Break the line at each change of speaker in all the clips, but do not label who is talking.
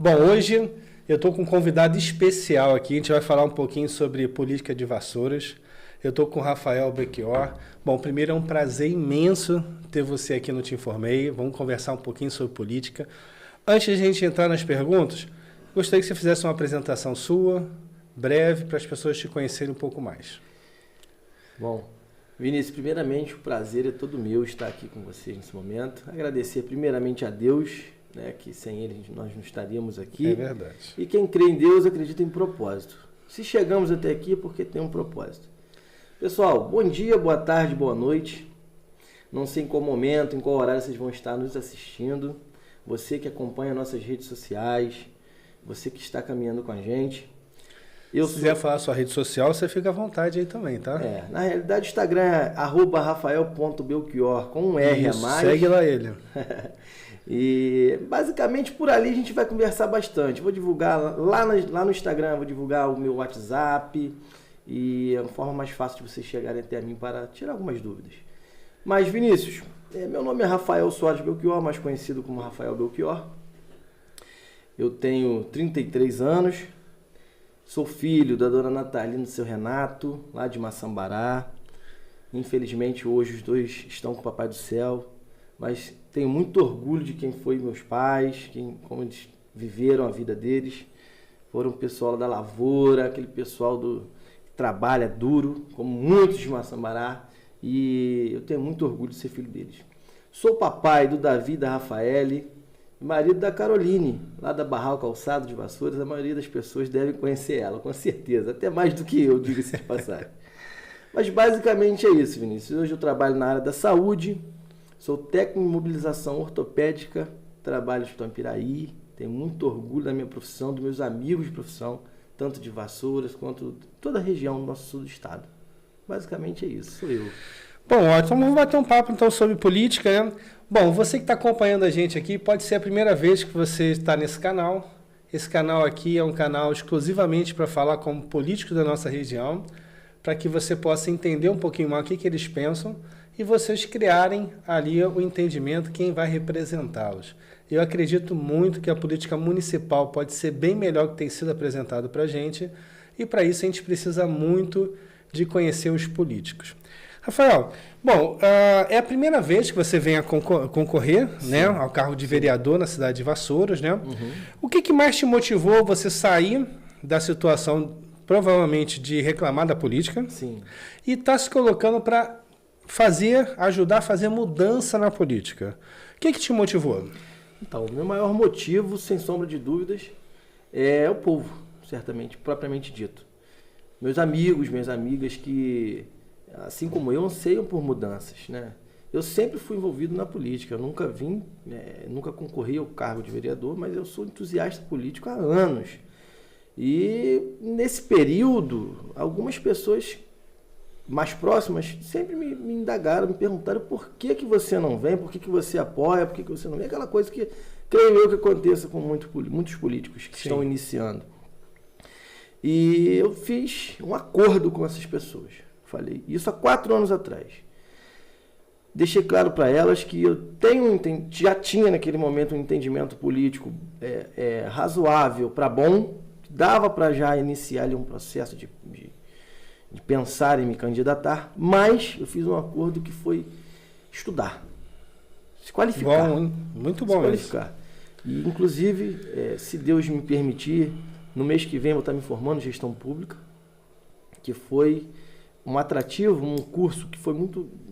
Bom, hoje eu estou com um convidado especial aqui. A gente vai falar um pouquinho sobre política de Vassouras. Eu estou com o Rafael Belchior. Bom, primeiro é um prazer imenso ter você aqui no Te Informei. Vamos conversar um pouquinho sobre política. Antes de a gente entrar nas perguntas, gostaria que você fizesse uma apresentação sua, breve, para as pessoas te conhecerem um pouco mais.
Bom, Vinícius, primeiramente o prazer é todo meu estar aqui com você nesse momento. Agradecer primeiramente a Deus, né, que sem Ele nós não estaríamos aqui.
É verdade.
E quem crê em Deus acredita em propósito. Se chegamos até aqui é porque tem um propósito. Pessoal, bom dia, boa tarde, boa noite. Não sei em qual momento, em qual horário vocês vão estar nos assistindo. Você que acompanha nossas redes sociais, você que está caminhando com a gente.
Se quiser falar a sua rede social, você fica à vontade aí também, tá?
Na realidade o Instagram é @rafael.belchior com um R
Isso,
a mais.
segue lá ele.
E basicamente por ali a gente vai conversar bastante. Vou divulgar lá no Instagram, vou divulgar o meu WhatsApp e é uma forma mais fácil de vocês chegarem até mim para tirar algumas dúvidas. Mas Vinícius, meu nome é Rafael Soares Belchior, mais conhecido como Rafael Belchior. Eu tenho 33 anos, sou filho da dona Natalina e do seu Renato, lá de Maçambará. Infelizmente hoje os dois estão com o Papai do Céu, mas tenho muito orgulho de quem foi meus pais, como eles viveram a vida deles. Foram o pessoal da lavoura, aquele pessoal que trabalha duro, como muitos de Maçambará, e eu tenho muito orgulho de ser filho deles. Sou papai do Davi e da Rafaele, marido da Caroline, lá da Barral Calçado de Vassouras. A maioria das pessoas deve conhecer ela, com certeza, até mais do que eu, diga-se de passagem. Mas basicamente é isso, Vinícius. Hoje eu trabalho na área da saúde, sou técnico em mobilização ortopédica, trabalho no Hospital Piraí, tenho muito orgulho da minha profissão, dos meus amigos de profissão, tanto de Vassouras quanto de toda a região do nosso sul do estado. Basicamente é isso, sou eu.
Bom, então vamos bater um papo então sobre política, né? Bom, você que está acompanhando a gente aqui, pode ser a primeira vez que você está nesse canal. Esse canal aqui é um canal exclusivamente para falar como políticos da nossa região, para que você possa entender um pouquinho mais o que eles pensam e vocês criarem ali o entendimento quem vai representá-los. Eu acredito muito que a política municipal pode ser bem melhor que tem sido apresentado para a gente, e para isso a gente precisa muito de conhecer os políticos. Rafael, bom, é a primeira vez que você vem a concorrer, né, ao cargo de vereador na cidade de Vassouras, né? Uhum. O que mais te motivou você sair da situação, provavelmente, de reclamar da política?
Sim.
E estar se colocando para ajudar a fazer mudança na política? O que te motivou?
Então, o meu maior motivo, sem sombra de dúvidas, é o povo, certamente, propriamente dito. Meus amigos, minhas amigas que, assim como eu, anseiam por mudanças, né? Eu sempre fui envolvido na política, eu nunca nunca concorri ao cargo de vereador, mas eu sou entusiasta político há anos. E nesse período, algumas pessoas mais próximas sempre me indagaram, me perguntaram por que você não vem, por que você apoia, por que você não vem, aquela coisa que creio eu que aconteça com muitos políticos que estão iniciando. E eu fiz um acordo com essas pessoas. Falei isso há 4 anos atrás. Deixei claro para elas que eu já tinha naquele momento um entendimento político razoável para bom, dava para já iniciar ali um processo de pensar em me candidatar, mas eu fiz um acordo que foi estudar, se qualificar.
Bom, muito bom.
Se qualificar. E, inclusive, se Deus me permitir, no mês que vem eu vou estar me formando em gestão pública, que foi um atrativo, um curso que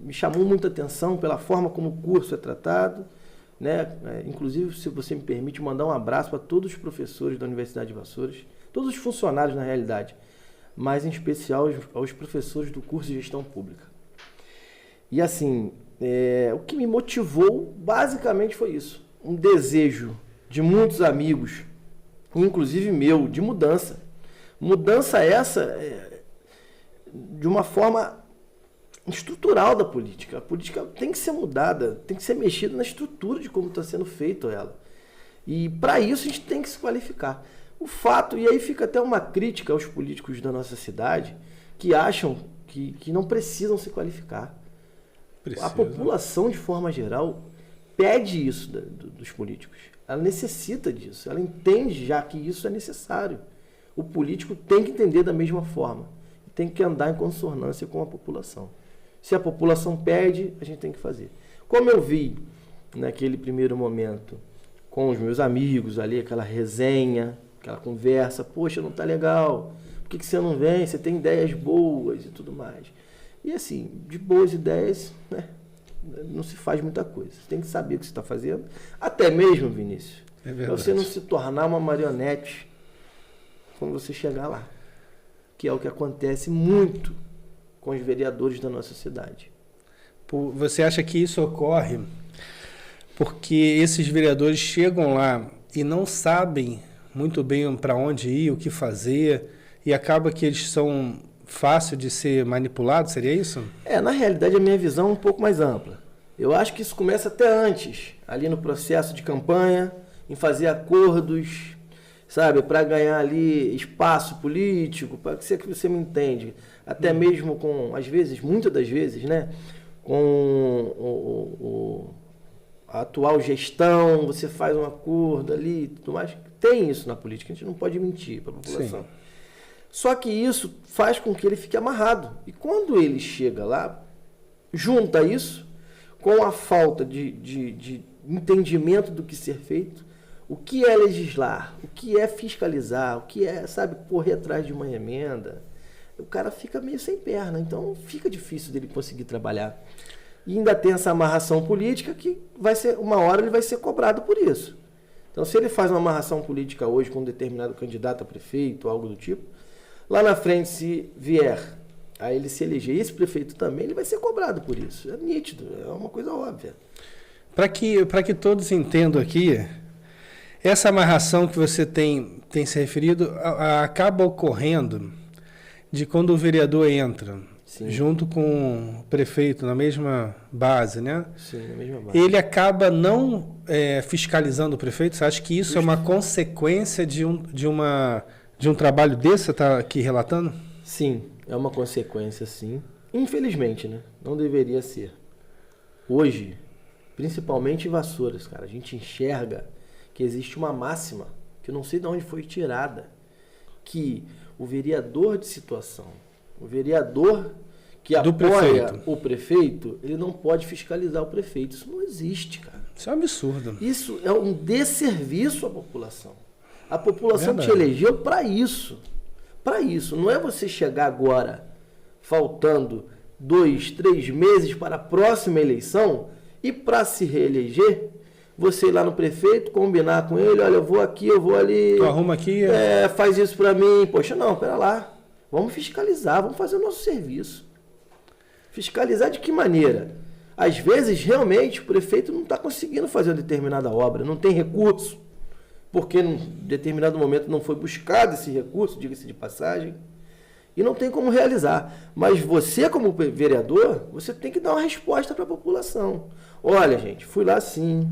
me chamou muita atenção pela forma como o curso é tratado, né? Inclusive, se você me permite, mandar um abraço para todos os professores da Universidade de Vassouras, todos os funcionários na realidade, mas em especial aos professores do curso de gestão pública. E assim, o que me motivou basicamente foi isso, um desejo de muitos amigos, inclusive meu, de mudança. Mudança essa de uma forma estrutural da política. A política tem que ser mudada, tem que ser mexida na estrutura de como está sendo feito ela. E para isso a gente tem que se qualificar. O fato, e aí fica até uma crítica aos políticos da nossa cidade, que acham que não precisam se qualificar. A população, de forma geral, pede isso dos políticos. ela necessita disso, ela entende já que isso é necessário. O político tem que entender da mesma forma, tem que andar em consonância com a população. Se a população pede, a gente tem que fazer. Como eu vi naquele primeiro momento com os meus amigos ali, aquela resenha, aquela conversa, poxa, não tá legal, por que você não vem? Você tem ideias boas e tudo mais. E assim, de boas ideias, né, não se faz muita coisa. Você tem que saber o que você está fazendo, até mesmo, Vinícius, para você não se tornar uma marionete quando você chegar lá, que é o que acontece muito com os vereadores da nossa cidade.
Você acha que isso ocorre porque esses vereadores chegam lá e não sabem muito bem para onde ir, o que fazer, e acaba que eles são fácil de ser manipulados, seria isso?
Na realidade, a minha visão é um pouco mais ampla. Eu acho que isso começa até antes, ali no processo de campanha, em fazer acordos, sabe, para ganhar ali espaço político, para que você me entende, até mesmo com, às vezes, muitas das vezes, né, com a atual gestão, você faz um acordo ali, tudo mais. Tem isso na política, a gente não pode mentir para a população. Sim. Só que isso faz com que ele fique amarrado. E quando ele chega lá, junta isso com a falta de entendimento do que ser feito, o que é legislar, o que é fiscalizar, o que é, sabe, correr atrás de uma emenda, o cara fica meio sem perna. Então fica difícil dele conseguir trabalhar. E ainda tem essa amarração política que vai ser, uma hora ele vai ser cobrado por isso. Então se ele faz uma amarração política hoje com um determinado candidato a prefeito, algo do tipo, lá na frente, se vier a ele se eleger, esse prefeito também, ele vai ser cobrado por isso. É nítido, é uma coisa óbvia.
Para que todos entendam aqui, essa amarração que você tem se referido acaba ocorrendo de quando o vereador entra, sim, junto com o prefeito na mesma base, né?
Sim, na mesma base.
Ele acaba não fiscalizando o prefeito? Você acha que isso é uma consequência de um trabalho desse, você está aqui relatando?
Sim, é uma consequência, sim. Infelizmente, né? Não deveria ser. Hoje, principalmente em Vassouras, cara, a gente enxerga que existe uma máxima, que eu não sei de onde foi tirada, que o vereador de situação, o vereador que apoia o prefeito, ele não pode fiscalizar o prefeito. Isso não existe, cara.
Isso é um absurdo.
Isso é um desserviço à população. A população te elegeu para isso. Para isso. Não é você chegar agora, faltando 2, 3 meses para a próxima eleição, e para se reeleger, você ir lá no prefeito, combinar com ele, olha, eu vou aqui, eu vou ali.
Tu arruma aqui.
Faz isso para mim. Poxa, não, pera lá. Vamos fiscalizar, vamos fazer o nosso serviço. Fiscalizar de que maneira? Às vezes, realmente, o prefeito não está conseguindo fazer uma determinada obra, não tem recurso, porque em determinado momento não foi buscado esse recurso, diga-se de passagem, e não tem como realizar. Mas você, como vereador, você tem que dar uma resposta para a população. Olha, gente, fui lá sim,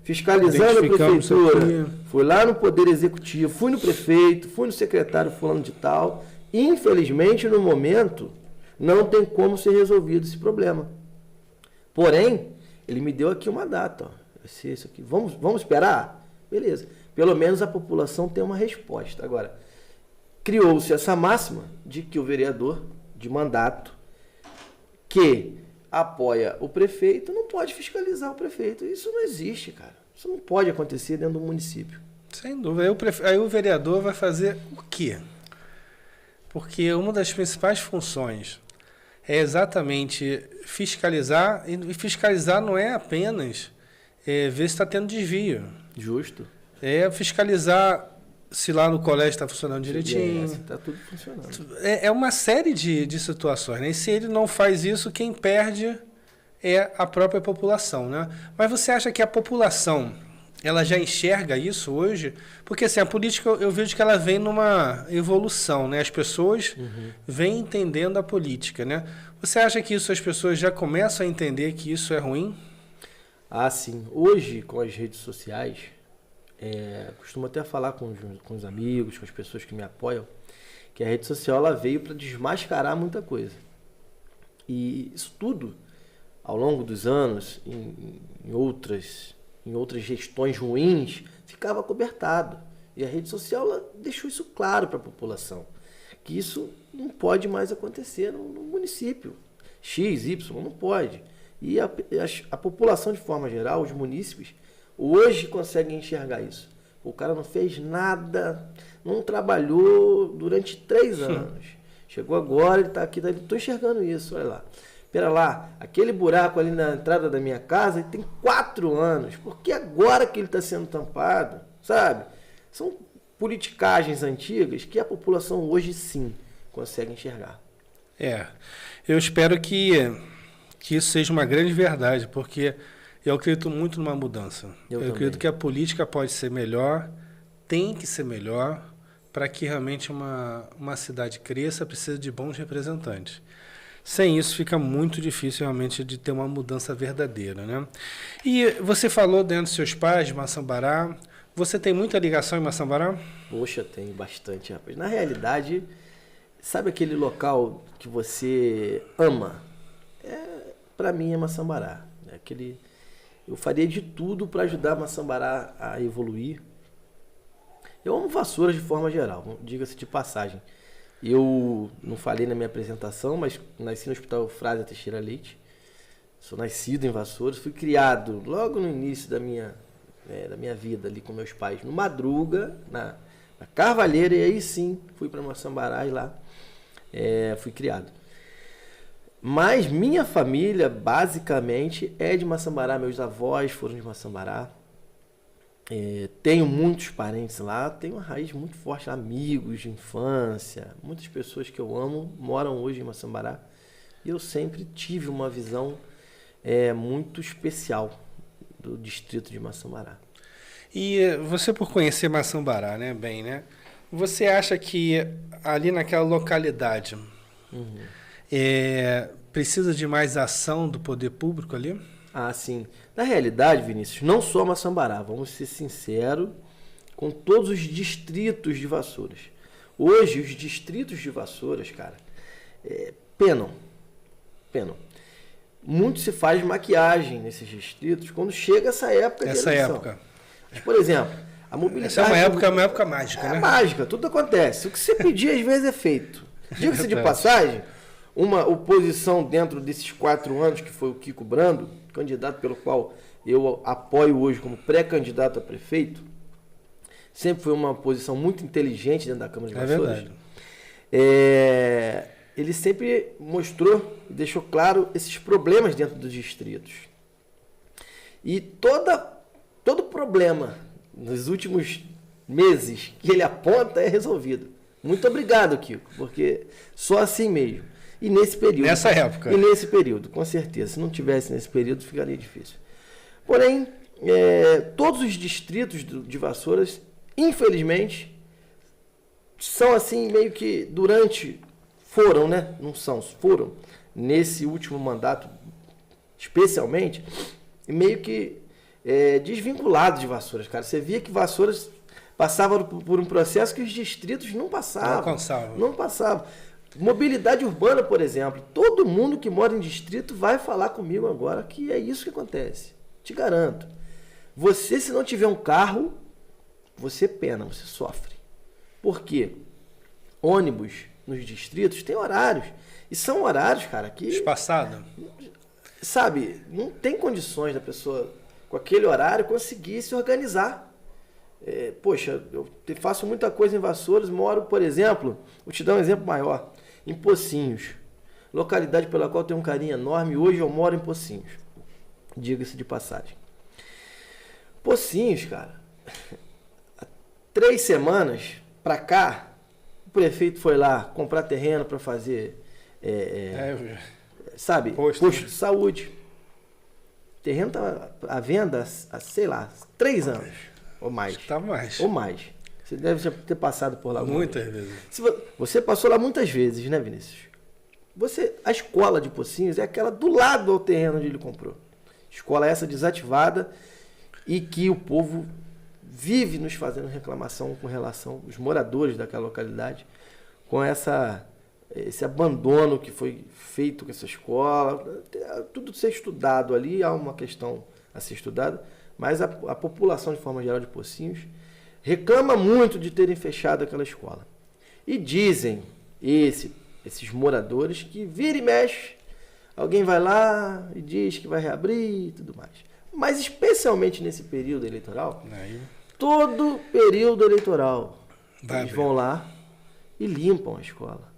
fiscalizando a prefeitura, fui lá no Poder Executivo, fui no prefeito, fui no secretário fulano de tal. Infelizmente, no momento, não tem como ser resolvido esse problema. Porém, ele me deu aqui uma data. Ó. Vai ser isso aqui. Vamos esperar? Beleza. Pelo menos a população tem uma resposta. Agora, criou-se essa máxima de que o vereador de mandato que apoia o prefeito não pode fiscalizar o prefeito. Isso não existe, cara. Isso não pode acontecer dentro do município.
Sem dúvida. Aí o vereador vai fazer o quê? Porque uma das principais funções é exatamente fiscalizar, e fiscalizar não é apenas ver se está tendo desvio.
Justo.
É fiscalizar se lá no colégio está funcionando direitinho.
Está tudo funcionando.
É uma série de situações, né? E se ele não faz isso, quem perde é a própria população, né? Mas você acha que a população ela já enxerga isso hoje? Porque assim, a política eu vejo que ela vem numa evolução, né? As pessoas vêm entendendo a política, né? Você acha que isso as pessoas já começam a entender que isso é ruim?
Ah, sim. Hoje, com as redes sociais, costumo até falar com os amigos, com as pessoas que me apoiam, que a rede social ela veio para desmascarar muita coisa. E isso tudo, ao longo dos anos, em outras em outras gestões ruins, ficava acobertado. E a rede social ela deixou isso claro para a população, que isso não pode mais acontecer no município. X, Y, não pode. E a população, de forma geral, os munícipes, hoje conseguem enxergar isso. O cara não fez nada, não trabalhou durante 3 anos. Chegou agora, ele está aqui, estou enxergando isso, olha lá. Pera lá, aquele buraco ali na entrada da minha casa ele tem 4 anos. Por que agora que ele está sendo tampado? Sabe? São politicagens antigas que a população hoje sim consegue enxergar.
Eu espero que isso seja uma grande verdade, porque eu acredito muito numa mudança. Eu acredito que a política pode ser melhor, tem que ser melhor, para que realmente uma cidade cresça, precisa de bons representantes. Sem isso, fica muito difícil realmente de ter uma mudança verdadeira, né? E você falou dentro dos seus pais de Maçambará. Você tem muita ligação em Maçambará?
Poxa, tenho bastante, rapaz. Na realidade, sabe aquele local que você ama? Para mim é Maçambará. Eu faria de tudo para ajudar Maçambará a evoluir. Eu amo Vassouras de forma geral, diga-se de passagem. Eu não falei na minha apresentação, mas nasci no Hospital Frase Teixeira Leite. Sou nascido em Vassouras, fui criado logo no início da minha vida ali com meus pais, no Madruga, na Carvalheira, e aí sim fui para Maçambará e lá fui criado. Mas minha família, basicamente, é de Maçambará, meus avós foram de Maçambará. Tenho muitos parentes lá, tenho uma raiz muito forte, amigos de infância, muitas pessoas que eu amo moram hoje em Maçambará e eu sempre tive uma visão muito especial do distrito de Maçambará.
E você, por conhecer Maçambará, né, bem, né? Você acha que ali naquela localidade precisa de mais ação do poder público ali?
Ah, sim. Na realidade, Vinícius, não só Maçambará, vamos ser sinceros, com todos os distritos de Vassouras. Hoje, os distritos de Vassouras, cara, penam. Muito se faz maquiagem nesses distritos quando chega essa época de eleição. Mas, por exemplo, a mobilidade...
Essa é uma época mágica, né?
É mágica, tudo acontece. O que você pedir, às vezes, é feito. Diga-se de passagem, uma oposição dentro desses 4 anos, que foi o Kiko Brando, candidato pelo qual eu apoio hoje como pré-candidato a prefeito, sempre foi uma posição muito inteligente dentro da Câmara de Vassouras.
Verdade.
Ele sempre mostrou e deixou claro esses problemas dentro dos distritos. E todo problema nos últimos meses que ele aponta é resolvido. Muito obrigado, Kiko, porque só assim mesmo. E nesse período.
Nessa época.
E nesse período, com certeza. Se não tivesse nesse período, ficaria difícil. Porém, todos os distritos de Vassouras, infelizmente, são assim, meio que foram, né? Não são, foram, nesse último mandato, especialmente, meio que desvinculados de Vassouras, cara. Você via que Vassouras passava por um processo que os distritos não passavam. Não passavam. Mobilidade urbana, por exemplo, todo mundo que mora em distrito vai falar comigo agora que é isso que acontece. Te garanto. Você, se não tiver um carro, você pena, você sofre. Por quê? Ônibus nos distritos tem horários. E são horários, cara, que...
Espaçado.
Sabe, não tem condições da pessoa, com aquele horário, conseguir se organizar. Poxa, eu faço muita coisa em Vassouras, moro, por exemplo, vou te dar um exemplo maior, em Pocinhos, localidade pela qual eu tenho um carinho enorme. Hoje eu moro em Pocinhos, diga-se de passagem. Pocinhos, cara, há 3 semanas pra cá, o prefeito foi lá comprar terreno para fazer, sabe, posto de saúde. O terreno tá à venda há, sei lá, 3 anos. Ou mais.
Tá mais.
Ou mais. Você deve já ter passado por lá.
Muitas vezes.
Você passou lá muitas vezes, né, Vinícius? A escola de Pocinhos é aquela do lado do terreno onde ele comprou. Escola essa desativada e que o povo vive nos fazendo reclamação com relação, os moradores daquela localidade, com esse abandono que foi feito com essa escola. Tudo ser estudado ali, há uma questão a ser estudada, Mas a população, de forma geral, de Pocinhos, reclama muito de terem fechado aquela escola. E dizem esses moradores que vira e mexe, alguém vai lá e diz que vai reabrir e tudo mais. Mas especialmente nesse período eleitoral, todo período eleitoral, eles vão lá e limpam a escola.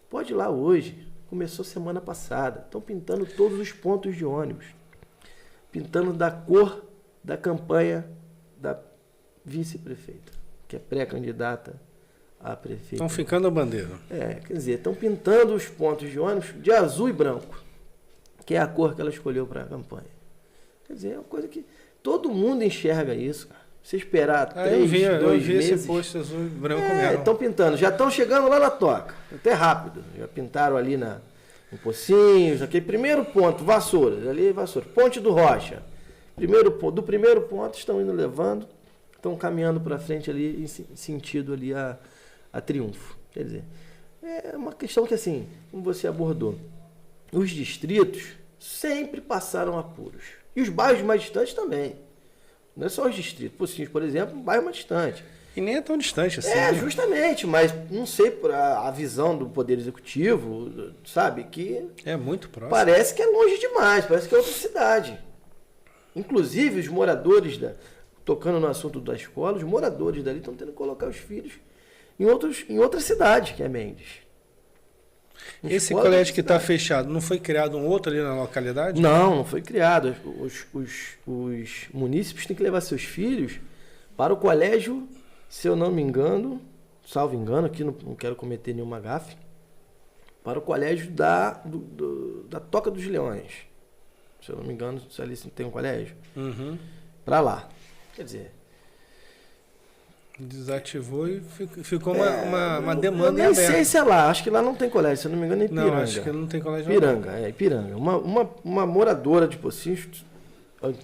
Pode ir lá hoje, começou semana passada, estão pintando todos os pontos de ônibus, pintando da cor da campanha da vice-prefeita, que é pré-candidata a prefeita.
Estão ficando a bandeira.
Quer dizer, estão pintando os pontos de ônibus de azul e branco, que é a cor que ela escolheu para a campanha. Quer dizer, é uma coisa que todo mundo enxerga isso, cara. Você esperar 2 meses...
esse posto azul e branco mesmo.
Estão pintando. Já estão chegando lá na toca. Até rápido. Já pintaram ali no Pocinhos, aquele primeiro ponto, Vassouras. Ali, Vassouras. Ponte do Rocha. Do primeiro ponto estão indo levando, estão caminhando para frente ali, em sentido ali a Triunfo. Quer dizer, é uma questão que, assim, como você abordou, os distritos sempre passaram apuros. E os bairros mais distantes também. Não é só os distritos. Pocinhos, por exemplo, um bairro mais distante.
E nem é tão distante assim.
Justamente, mas não sei, por a visão do Poder Executivo, sabe, que...
É muito próximo.
Parece que é longe demais, parece que é outra cidade. Inclusive, os moradores, tocando no assunto da escola, os moradores dali estão tendo que colocar os filhos em outra cidade, que é Mendes.
Esse colégio que está fechado, não foi criado um outro ali na localidade?
Não foi criado. Os munícipes têm que levar seus filhos para o colégio, se eu não me engano, salvo engano, aqui não quero cometer nenhuma gafe, para o colégio da Toca dos Leões. Se eu não me engano, se ali tem um colégio. Para lá. Quer dizer...
Desativou e ficou uma demanda
em aberto. Eu nem sei se é lá, acho que lá não tem colégio, se eu não me engano é Ipiranga.
Não, acho que não tem colégio
lá. Ipiranga. Uma moradora de Pocinhos,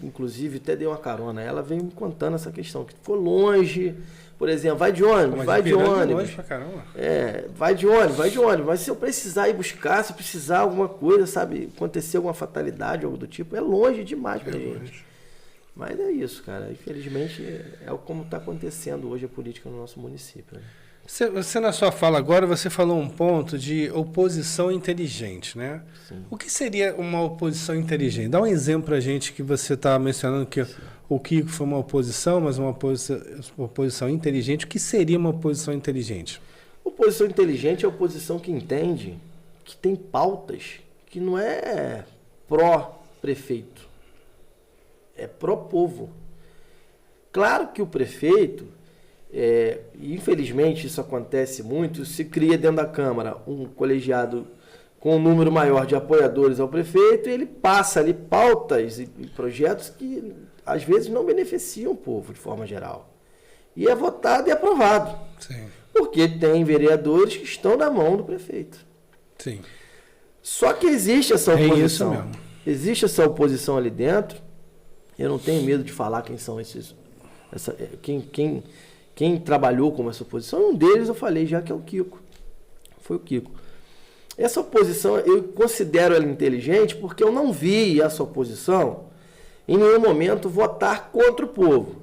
inclusive até deu uma carona, ela veio me contando essa questão, que ficou longe, por exemplo, vai de ônibus, vai de ônibus.
Longe pra caramba.
Vai de ônibus, mas se eu precisar ir buscar, se precisar alguma coisa, sabe, acontecer alguma fatalidade, algo do tipo, é longe demais pra gente. Mas é isso, cara. Infelizmente, é como está acontecendo hoje a política no nosso município. Né?
Você, na sua fala agora, você falou um ponto de oposição inteligente, né?
Sim.
O que seria uma oposição inteligente? Dá um exemplo para a gente que você está mencionando que o Kiko foi uma oposição, mas uma oposição inteligente. O que seria uma oposição inteligente?
Oposição inteligente é a oposição que entende que tem pautas que não é pró-prefeito. É pró-povo. Claro que o prefeito, infelizmente isso acontece muito, se cria dentro da Câmara um colegiado com um número maior de apoiadores ao prefeito e ele passa ali pautas e projetos que às vezes não beneficiam o povo de forma geral. E é votado e aprovado.
Sim.
Porque tem vereadores que estão na mão do prefeito.
Sim.
Só que existe essa oposição.
É isso mesmo.
Existe essa oposição ali dentro. Eu não tenho medo de falar quem são esses. Quem trabalhou com essa oposição. Um deles eu falei já que é o Kiko. Foi o Kiko. Essa oposição, eu considero ela inteligente porque eu não vi essa oposição em nenhum momento votar contra o povo.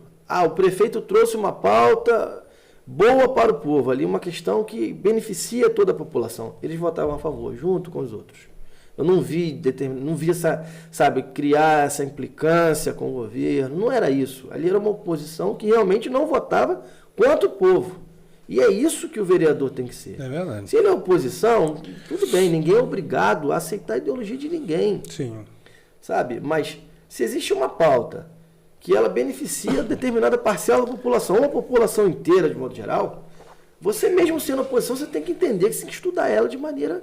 O prefeito trouxe uma pauta boa para o povo, ali uma questão que beneficia toda a população. Eles votavam a favor, junto com os outros. Eu não vi criar essa implicância com o governo. Não era isso. Ali era uma oposição que realmente não votava contra o povo. E é isso que o vereador tem que ser.
É verdade.
Se ele é oposição, tudo bem, ninguém é obrigado a aceitar a ideologia de ninguém.
Sim.
Sabe? Mas se existe uma pauta que ela beneficia determinada parcela da população, ou a população inteira, de modo geral, você mesmo sendo oposição, você tem que entender que você tem que estudar ela de maneira...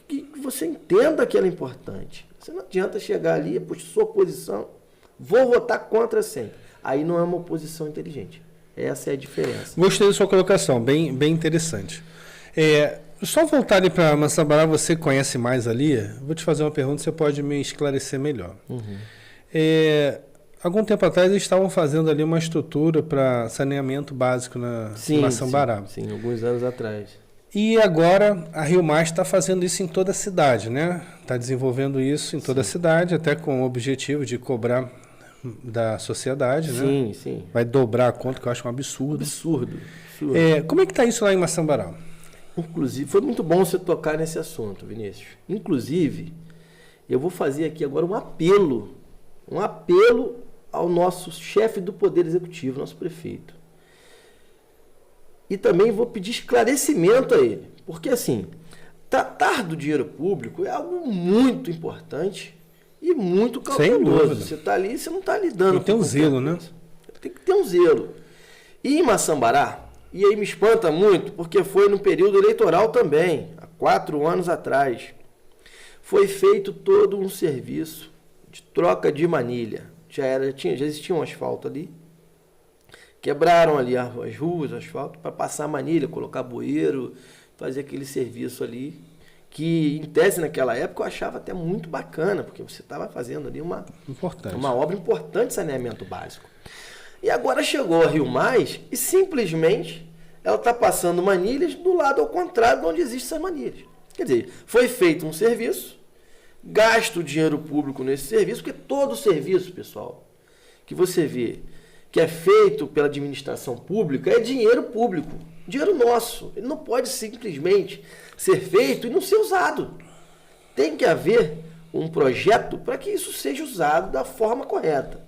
que você entenda que ela é importante. Você não adianta chegar ali, sua oposição, vou votar contra sempre. Aí não é uma oposição inteligente. Essa é a diferença.
Gostei da sua colocação, bem interessante. Só voltar ali para Massabará, você conhece mais ali, vou te fazer uma pergunta, você pode me esclarecer melhor. Algum tempo atrás eles estavam fazendo ali uma estrutura para saneamento básico na Massabará.
Sim, alguns anos atrás.
E agora a Rio Mar está fazendo isso em toda a cidade, né? Está desenvolvendo isso em toda a cidade, até com o objetivo de cobrar da sociedade, né?
Sim, sim.
Vai dobrar a conta, que eu acho um absurdo.
Absurdo.
Como é que está isso lá em Maçambará?
Inclusive, foi muito bom você tocar nesse assunto, Vinícius. Inclusive, eu vou fazer aqui agora um apelo ao nosso chefe do Poder Executivo, nosso prefeito. E também vou pedir esclarecimento a ele, porque assim, tratar do dinheiro público é algo muito importante e muito cauteloso. Você está ali, você não está lidando
com... Tem que ter um zelo, né?
Tem que ter um zelo. E em Maçambará, e aí me espanta muito, porque foi no período eleitoral também, há 4 anos atrás, foi feito todo um serviço de troca de manilha. Já existia um asfalto ali. Quebraram ali as ruas, asfalto, para passar manilha, colocar bueiro, fazer aquele serviço ali, que em tese naquela época eu achava até muito bacana, porque você estava fazendo ali uma obra importante de saneamento básico. E agora chegou a Rio Mais e simplesmente ela está passando manilhas do lado ao contrário de onde existem essas manilhas. Quer dizer, foi feito um serviço, gasto dinheiro público nesse serviço, porque todo serviço, pessoal, que você vê que é feito pela administração pública é dinheiro público, dinheiro nosso. Ele não pode simplesmente ser feito e não ser usado. Tem que haver um projeto para que isso seja usado da forma correta.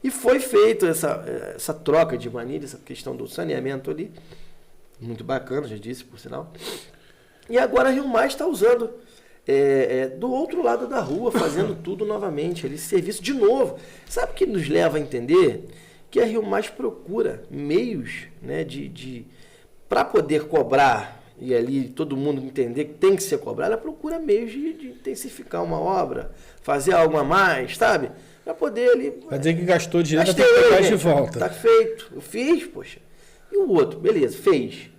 E foi feita essa troca de manilha, essa questão do saneamento ali, muito bacana, já disse, por sinal. E agora a Rio Mais está usando do outro lado da rua, fazendo tudo novamente, ali, serviço de novo. Sabe o que nos leva a entender? Que a Rio Mais procura meios, né, para poder cobrar, e ali todo mundo entender que tem que ser cobrado, ela procura meios de intensificar uma obra, fazer algo a mais, sabe? Para poder ali...
Vai dizer que gastou dinheiro para pegar de volta.
Está feito. Eu fiz, poxa. E o outro, beleza, fez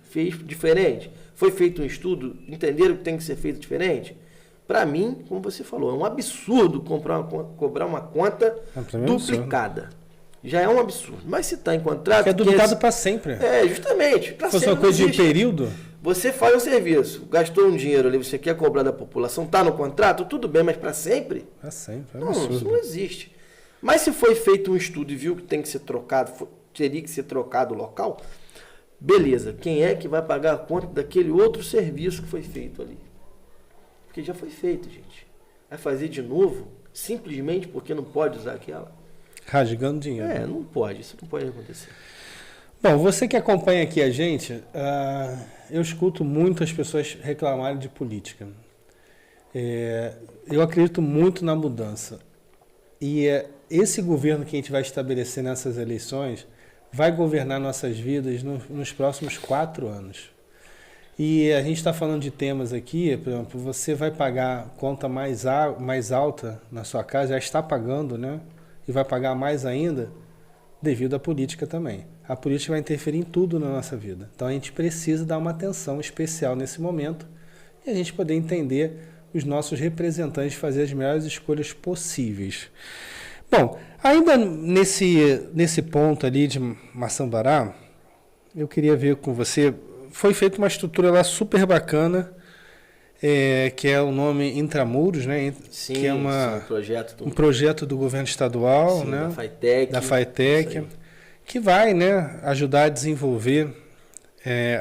diferente. Foi feito um estudo, entenderam que tem que ser feito diferente? Para mim, como você falou, é um absurdo cobrar uma conta duplicada. Já é um absurdo. Mas se está em contrato...
Que é duplicado para sempre.
Justamente.
Se fosse uma coisa de período...
Você faz um serviço, gastou um dinheiro ali, você quer cobrar da população, está no contrato, tudo bem, mas para sempre?
Para sempre.
Não, isso não existe. Mas se foi feito um estudo e viu que tem que ser trocado, teria que ser trocado o local, beleza. Quem é que vai pagar a conta daquele outro serviço que foi feito ali? Porque já foi feito, gente. Vai fazer de novo, simplesmente porque não pode usar aquela?
Rasgando dinheiro.
Não pode, isso não pode acontecer.
Bom, você que acompanha aqui a gente, eu escuto muitas pessoas reclamarem de política. Eu acredito muito na mudança. E esse governo que a gente vai estabelecer nessas eleições vai governar nossas vidas nos próximos 4 anos. E a gente está falando de temas aqui, por exemplo, você vai pagar conta mais alta na sua casa, já está pagando, né? E vai pagar mais ainda devido à política também. A política vai interferir em tudo na nossa vida. Então a gente precisa dar uma atenção especial nesse momento e a gente poder entender os nossos representantes fazer as melhores escolhas possíveis. Bom, ainda nesse ponto ali de Maçambará, eu queria ver com você, foi feita uma estrutura lá super bacana, que é o nome Intramuros, né?
Sim,
que é um projeto do governo estadual,
sim,
né?
Da FATEC,
que vai, né, ajudar a desenvolver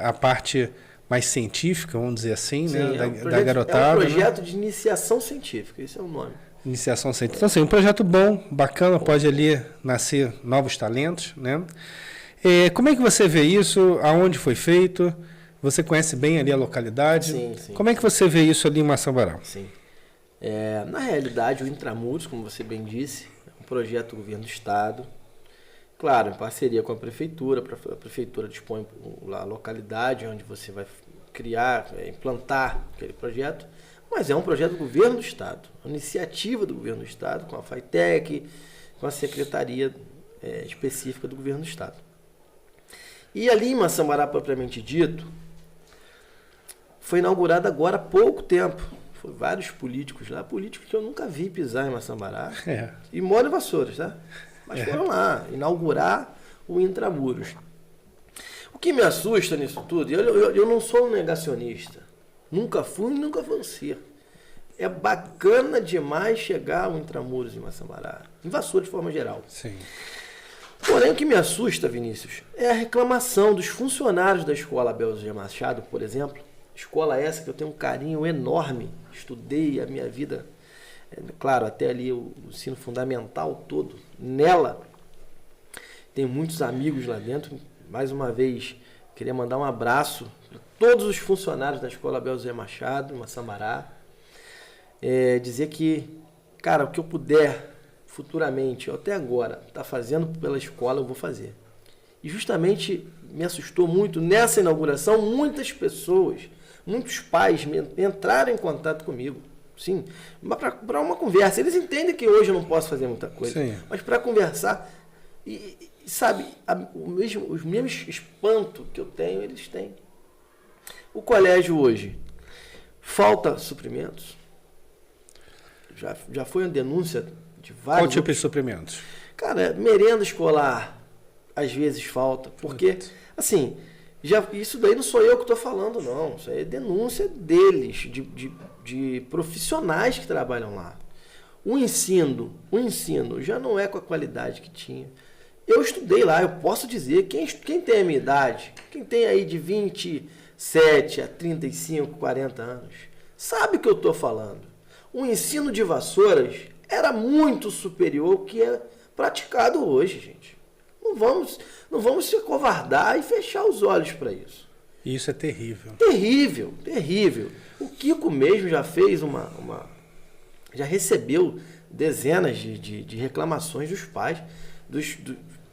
a parte mais científica, vamos dizer assim, sim, né, da garotada.
É um projeto, né, de iniciação científica, esse é o nome.
Iniciação científica. Então, assim, um projeto bom, bacana, pode ali nascer novos talentos, né? Como é que você vê isso? Aonde foi feito? Você conhece bem ali a localidade?
Sim.
Como é que você vê isso ali em Maçambará?
Sim. Na realidade, o Intramuros, como você bem disse, é um projeto do governo do estado. Claro, em parceria com a prefeitura dispõe a localidade onde você vai criar, implantar aquele projeto, mas é um projeto do governo do estado, uma iniciativa do governo do estado, com a FATEC, com a secretaria específica do governo do estado. E ali em Maçambará, propriamente dito, foi inaugurado agora há pouco tempo. Foram vários políticos lá, políticos que eu nunca vi pisar em Maçambará, e moram em Vassouras, tá? Mas foram lá inaugurar o Intramuros. O que me assusta nisso tudo, eu não sou um negacionista. Nunca fui e nunca vou ser. é bacana demais chegar ao Intramuros em Massamará, em Vassoura de forma geral.
Sim.
Porém, o que me assusta, Vinícius, é a reclamação dos funcionários da escola Abel Zé Machado, por exemplo. Escola essa que eu tenho um carinho enorme, estudei a minha vida, claro, até ali o ensino fundamental todo, nela. Tenho muitos amigos lá dentro. Mais uma vez, queria mandar um abraço para todos os funcionários da escola Abel Zé Machado, em Massamará. Dizer que, cara, o que eu puder futuramente, ou até agora, tá fazendo pela escola, eu vou fazer. E justamente me assustou muito, nessa inauguração, muitas pessoas, muitos pais entraram em contato comigo. Sim, para uma conversa. Eles entendem que hoje eu não posso fazer muita coisa, sim, mas para conversar. E sabe, os mesmos espanto que eu tenho, eles têm. O colégio hoje, falta suprimentos. Já foi uma denúncia de vários...
Qual tipo de suprimentos?
Cara, merenda escolar, às vezes falta. Porque, assim, isso daí não sou eu que estou falando, não. Isso aí é denúncia deles, de profissionais que trabalham lá. O ensino já não é com a qualidade que tinha. Eu estudei lá, eu posso dizer, quem tem a minha idade, quem tem aí de 27 a 35, 40 anos, sabe o que eu estou falando. O ensino de Vassouras era muito superior ao que é praticado hoje, gente. Não vamos se acovardar e fechar os olhos para isso.
Isso é terrível.
Terrível, terrível. O Kiko mesmo já fez já recebeu dezenas de reclamações dos pais, dos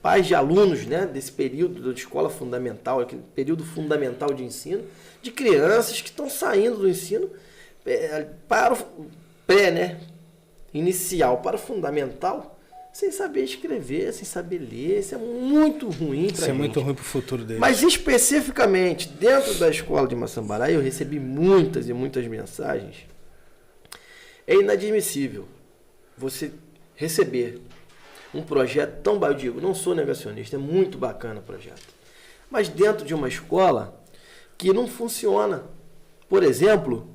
pais de alunos, né, desse período de escola fundamental, aquele período fundamental de ensino, de crianças que estão saindo do ensino para o pré, né, inicial, para o fundamental, sem saber escrever, sem saber ler. Isso é muito ruim para a gente. Isso é
muito ruim para o futuro deles.
Mas especificamente dentro da escola de Massamará, eu recebi muitas e muitas mensagens. É inadmissível você receber um projeto tão bom. Eu digo, não sou negacionista, é muito bacana o projeto. Mas dentro de uma escola que não funciona. Por exemplo,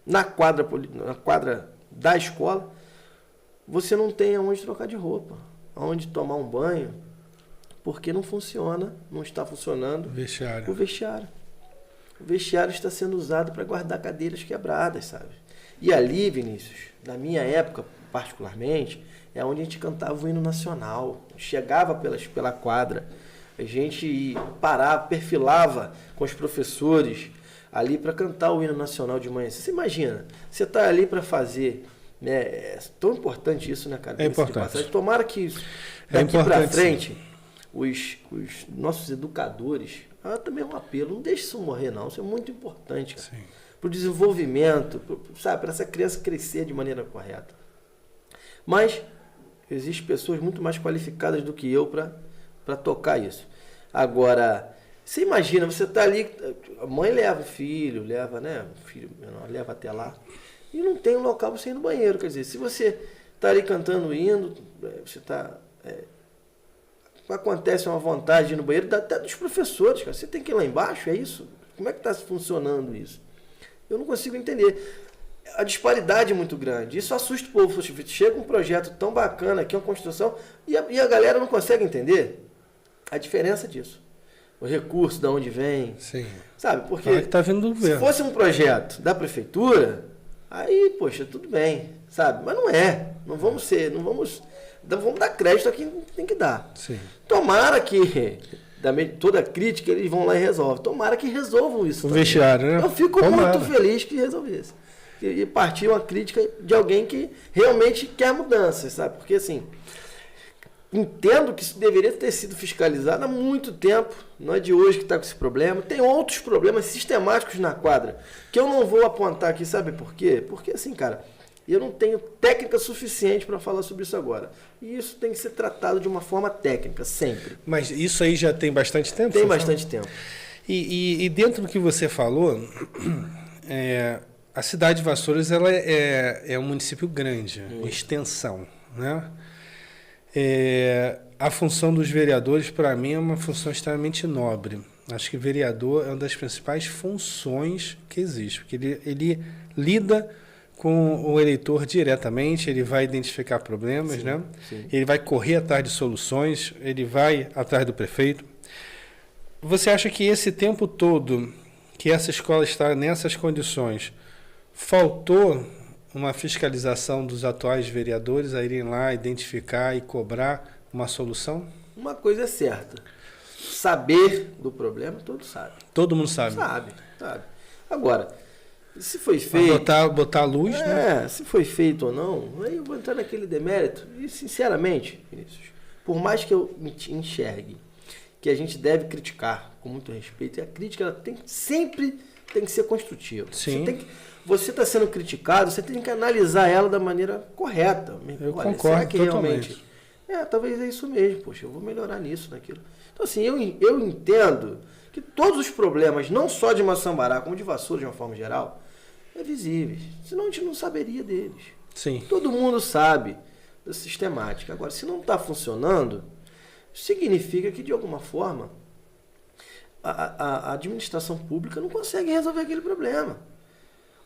na quadra da escola, você não tem aonde trocar de roupa, aonde tomar um banho, porque não funciona, não está funcionando o vestiário. O vestiário está sendo usado para guardar cadeiras quebradas, sabe? E ali, Vinícius, na minha época, particularmente, é onde a gente cantava o hino nacional. Chegava pela quadra, a gente parava, perfilava com os professores ali para cantar o hino nacional de manhã. Você imagina, você está ali para fazer, né? É tão importante isso, né, cara?
É importante.
Tomara que daqui para frente, os nossos educadores, também é um apelo, não deixe isso morrer, não. Isso é muito importante, cara. Para o desenvolvimento, sabe, para essa criança crescer de maneira correta. Mas existem pessoas muito mais qualificadas do que eu para tocar isso. Agora, você imagina, você está ali, a mãe leva o filho, né? O filho menor leva até lá, e não tem um local para você ir no banheiro. Quer dizer, se você está ali cantando o hino, você está... acontece uma vontade de ir no banheiro, até dos professores, cara. Você tem que ir lá embaixo, é isso? Como é que está funcionando isso? Eu não consigo entender. A disparidade é muito grande. Isso assusta o povo. Chega um projeto tão bacana aqui, uma construção, e a galera não consegue entender a diferença disso. O recurso, de onde vem.
Sim.
Sabe? Porque
tá vindo do governo.
Se fosse um projeto da prefeitura, aí, poxa, tudo bem. Sabe? Mas não é. Vamos dar crédito a quem tem que dar.
Sim.
Tomara que... toda crítica eles vão lá e resolvem. Tomara que resolvam isso.
O vestiário, né?
Eu fico muito feliz que resolvesse. E partir uma crítica de alguém que realmente quer mudança, sabe? Porque assim, entendo que isso deveria ter sido fiscalizado há muito tempo. Não é de hoje que está com esse problema. Tem outros problemas sistemáticos na quadra que eu não vou apontar aqui, sabe por quê? Porque assim, cara, eu não tenho técnica suficiente para falar sobre isso agora. E isso tem que ser tratado de uma forma técnica, sempre.
Mas isso aí já tem bastante tempo?
Tem bastante tempo.
E dentro do que você falou, a cidade de Vassouras ela é um município grande, em extensão, né? A função dos vereadores, para mim, é uma função extremamente nobre. Acho que vereador é uma das principais funções que existe, porque ele lida com o eleitor diretamente, ele vai identificar problemas,
Sim,
né?
sim.
Ele vai correr atrás de soluções, ele vai atrás do prefeito. Você acha que esse tempo todo que essa escola está nessas condições, faltou uma fiscalização dos atuais vereadores a irem lá identificar e cobrar uma solução?
Uma coisa é certa. Saber do problema, todos sabem.
Todo mundo sabe.
Sabe. Agora, se foi feito...
Botar a luz, né?
Se foi feito ou não, aí eu vou entrar naquele demérito. E, sinceramente, Vinícius, por mais que eu enxergue que a gente deve criticar com muito respeito, e a crítica ela sempre tem que ser construtiva.
Sim.
Você está sendo criticado, você tem que analisar ela da maneira correta.
Eu
Olha,
concordo
será que
totalmente.
realmente... talvez é isso mesmo, poxa, eu vou melhorar nisso, naquilo. Então, assim, eu entendo que todos os problemas, não só de Maçambará, como de Vassoura, de uma forma geral, é visíveis. Senão a gente não saberia deles.
Sim.
Todo mundo sabe da sistemática. Agora, se não está funcionando, significa que, de alguma forma, a administração pública não consegue resolver aquele problema.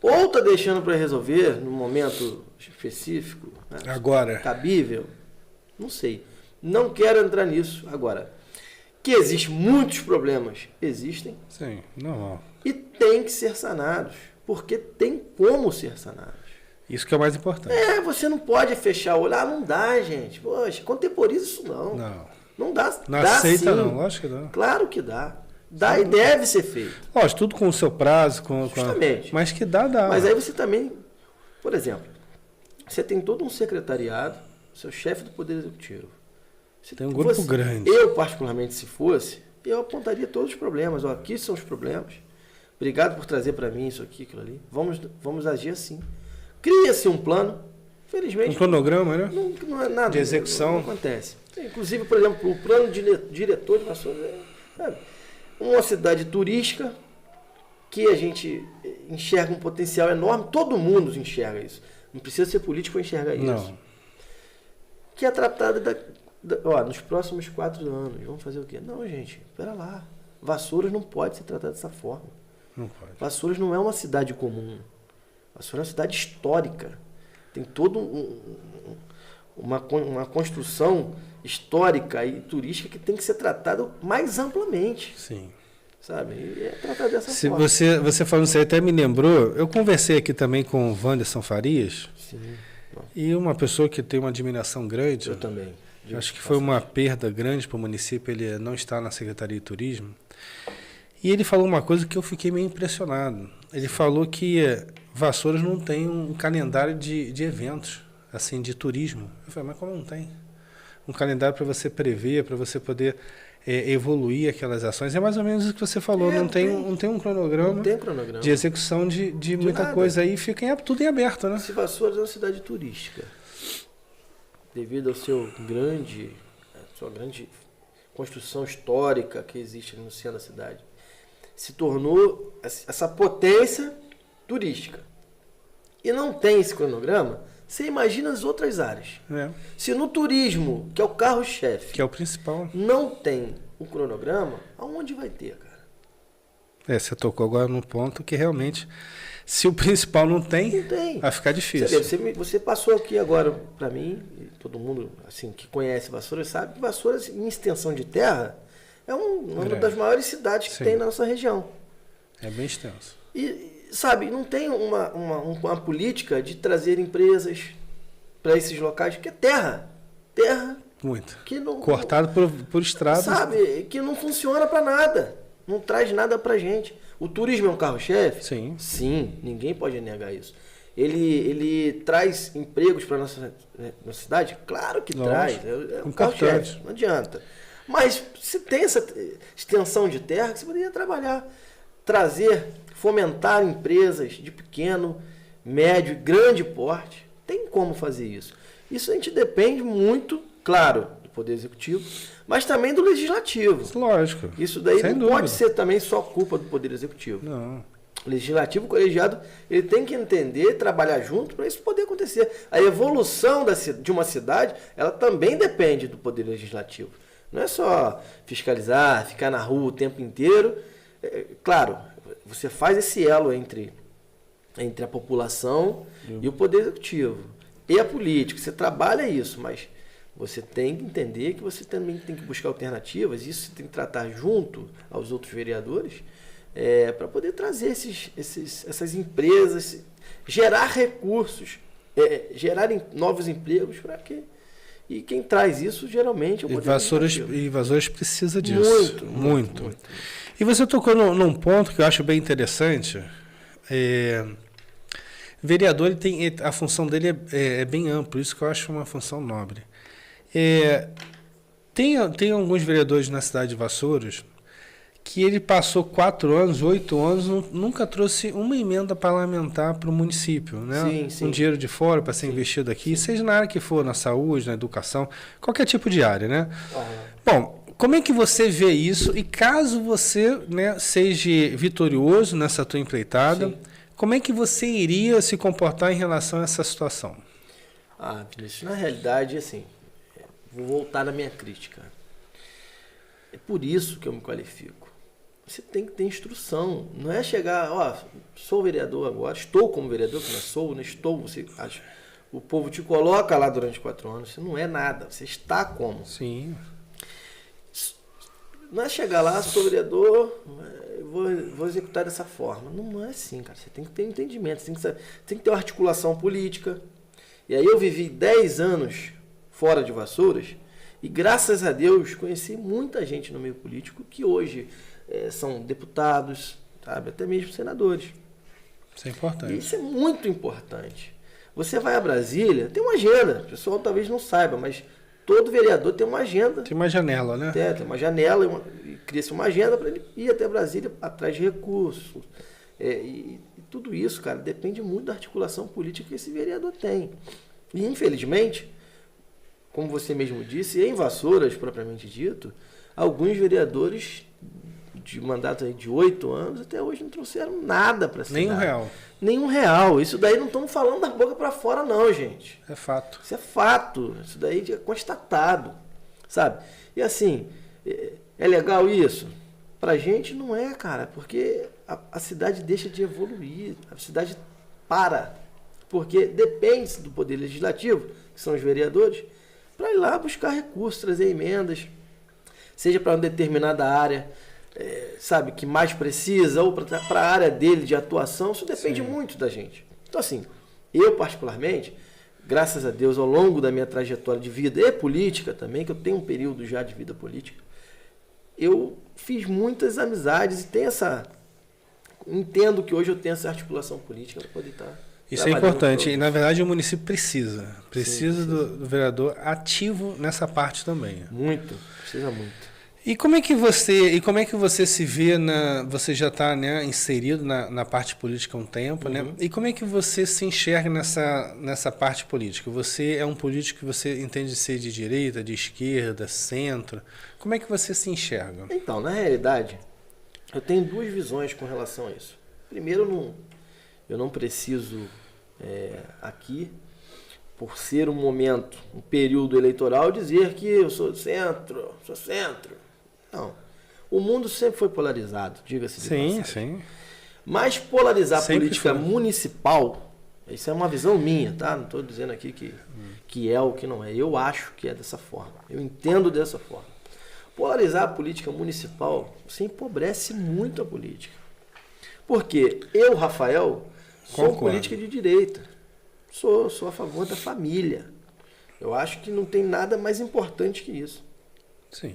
Ou está deixando para resolver no momento específico, né,
agora,
cabível, não sei. Não quero entrar nisso agora. Que existem muitos problemas, existem.
Sim, normal.
E tem que ser sanados, porque tem como ser sanados.
Isso que é o mais importante.
Você não pode fechar o olho. Não dá, gente. Poxa, contemporiza isso não. Não dá.
Não
dá
aceita
sim.
não, lógico que dá.
Claro que dá. Dá e deve ser feito.
Lógico, tudo com o seu prazo.
Justamente.
Mas que dá.
Mas aí você também, por exemplo, você tem todo um secretariado, seu chefe do Poder Executivo.
Tem um grupo grande.
Eu, particularmente, se fosse, eu apontaria todos os problemas. Aqui são os problemas. Obrigado por trazer para mim isso aqui, aquilo ali. Vamos agir assim. Cria-se um plano. Felizmente...
Um cronograma, né?
Não é nada.
De execução.
Não acontece. Inclusive, por exemplo, o plano diretor de Vassoura é uma cidade turística que a gente enxerga um potencial enorme. Todo mundo enxerga isso. Não precisa ser político para enxergar isso.
Não.
Que é tratada nos próximos 4 anos. Vamos fazer o quê? Não, gente. Espera lá. Vassouras não pode ser tratada dessa forma.
Não pode.
Vassouras não é uma cidade comum. Vassouras é uma cidade histórica. Tem toda uma construção histórica e turística que tem que ser tratada mais amplamente.
Sim.
Sabe? E é tratado dessa
Se
forma.
você falando isso aí até me lembrou, eu conversei aqui também com o Wanderson Farias.
Sim.
E uma pessoa que tem uma admiração grande.
Eu também.
Acho que foi uma perda grande para o município ele não estar na Secretaria de Turismo. E ele falou uma coisa que eu fiquei meio impressionado. Ele falou que Vassouras não tem um calendário de eventos, assim, de turismo. Eu falei, mas como não tem? Um calendário para você prever, para você poder evoluir aquelas ações. É mais ou menos o que você falou, não tem um cronograma,
não tem cronograma
de execução de muita
nada.
Coisa aí, fica tudo em aberto, né?
Se Vassouras é uma cidade turística, devido ao sua grande construção histórica que existe no centro da cidade, se tornou essa potência turística. E não tem esse cronograma, você imagina as outras áreas. Se no turismo, que é o carro-chefe,
que é o principal,
não tem o cronograma, aonde vai ter, cara?
Você tocou agora num ponto que realmente, se o principal não tem, vai ficar difícil.
Você passou aqui agora para mim, e todo mundo assim, que conhece Vassouras sabe que Vassouras, em extensão de terra, é uma das maiores cidades que tem na nossa região.
É bem extenso.
E, sabe, não tem uma política de trazer empresas para esses locais, que é terra. Terra.
Muito.
Que não,
cortado por estradas.
Sabe, que não funciona para nada. Não traz nada para gente. O turismo é um carro-chefe?
Sim.
Sim, ninguém pode negar isso. Ele traz empregos para nossa cidade? Claro que traz. É um carro-chefe, não adianta. Mas se tem essa extensão de terra, que você poderia trabalhar, trazer, fomentar empresas de pequeno, médio e grande porte. Tem como fazer isso. Isso a gente depende muito, claro, do Poder Executivo, mas também do Legislativo.
Lógico.
Isso daí não pode ser também só culpa do Poder Executivo.
Não.
O Legislativo, o colegiado, ele tem que entender, trabalhar junto para isso poder acontecer. A evolução de uma cidade, ela também depende do Poder Legislativo. Não é só fiscalizar, ficar na rua o tempo inteiro. Claro, você faz esse elo entre a população e o poder executivo. E a política, você trabalha isso, mas você tem que entender que você também tem que buscar alternativas, isso você tem que tratar junto aos outros vereadores, para poder trazer essas empresas, gerar recursos, gerar novos empregos para quê? E quem traz isso geralmente é o poder executivo.
E Vassouras precisa disso. Muito. E você tocou num ponto que eu acho bem interessante. Vereador, a função dele é bem ampla, isso que eu acho uma função nobre. Tem alguns vereadores na cidade de Vassouras que ele passou 4 anos, 8 anos, nunca trouxe uma emenda parlamentar para o município, né?
Sim.
Um dinheiro de fora para ser investido aqui, seja na área que for, na saúde, na educação, qualquer tipo de área, né? Bom, como é que você vê isso? E caso você, né, seja vitorioso nessa tua empreitada, sim, como é que você iria se comportar em relação a essa situação?
Vinícius, na realidade, assim, vou voltar na minha crítica. É por isso que eu me qualifico. Você tem que ter instrução. Não é chegar, sou vereador agora, estou como vereador, que não sou, não estou, você acha. O povo te coloca lá durante 4 anos, você não é nada, você está como.
Sim.
Não é chegar lá, sou vereador, vou executar dessa forma. Não é assim, cara. Você tem que ter entendimento, você tem que ter uma articulação política. E aí eu vivi 10 anos fora de Vassouras e, graças a Deus, conheci muita gente no meio político que hoje são deputados, sabe, até mesmo senadores.
Isso é importante.
E isso é muito importante. Você vai a Brasília, tem uma agenda. O pessoal talvez não saiba, mas todo vereador tem uma agenda.
Tem uma janela, né?
Tem uma janela e cria-se uma agenda para ele ir até Brasília atrás de recursos. E tudo isso, cara, depende muito da articulação política que esse vereador tem. E, infelizmente, como você mesmo disse, em Vassouras, propriamente dito, alguns vereadores de mandato aí de 8 anos até hoje não trouxeram nada para a cidade. Nem um real. Isso daí não estamos falando da boca para fora, não, gente.
É fato.
Isso é fato. Isso daí é constatado, sabe? E assim, é legal isso? Pra gente não é, cara, porque a cidade deixa de evoluir, a cidade para. Porque depende do poder legislativo, que são os vereadores, para ir lá buscar recursos, trazer emendas, seja para uma determinada área, sabe, que mais precisa, ou para a área dele de atuação. Isso depende muito da gente. Então, assim, eu particularmente, graças a Deus, ao longo da minha trajetória de vida e política também, que eu tenho um período já de vida política, eu fiz muitas amizades e tenho entendo que hoje eu tenho essa articulação política para poder estar.
Isso é importante. E, na verdade, o município precisa do vereador ativo nessa parte também.
Precisa muito.
E como é que você se vê você já está, né, inserido na parte política há um tempo, né? E como é que você se enxerga nessa parte política? Você é um político que você entende ser de direita, de esquerda, centro? Como é que você se enxerga?
Então, na realidade, eu tenho 2 visões com relação a isso. Primeiro, eu não preciso aqui, por ser um momento, um período eleitoral, dizer que eu sou centro. Não. O mundo sempre foi polarizado, diga-se de passagem.
Sim.
Mas polarizar a
sempre
política
foi.
Municipal, isso é uma visão minha, tá? Não estou dizendo aqui que é ou que não é. Eu acho que é dessa forma. Eu entendo dessa forma. Polarizar a política municipal, você empobrece muito a política. Porque eu, Rafael, sou política de direita. Sou a favor da família. Eu acho que não tem nada mais importante que isso.
Sim.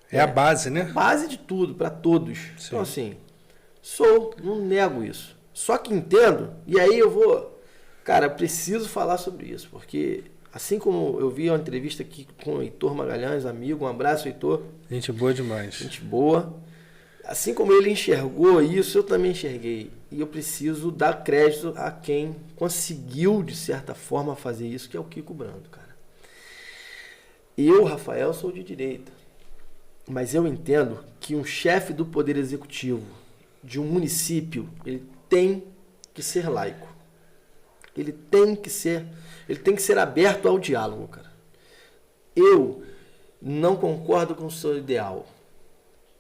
É a base, né?
Base de tudo, para todos.
Sim.
Então, assim, não nego isso. Só que entendo, e aí eu preciso falar sobre isso, porque assim como eu vi uma entrevista aqui com o Heitor Magalhães, amigo, um abraço, Heitor.
Gente boa demais.
Gente boa. Assim como ele enxergou isso, eu também enxerguei. E eu preciso dar crédito a quem conseguiu, de certa forma, fazer isso, que é o Kiko Brando, cara. Eu, Rafael, sou de direita. Mas eu entendo que um chefe do Poder Executivo de um município, ele tem que ser laico. Ele tem que ser aberto ao diálogo, cara. Eu não concordo com o seu ideal,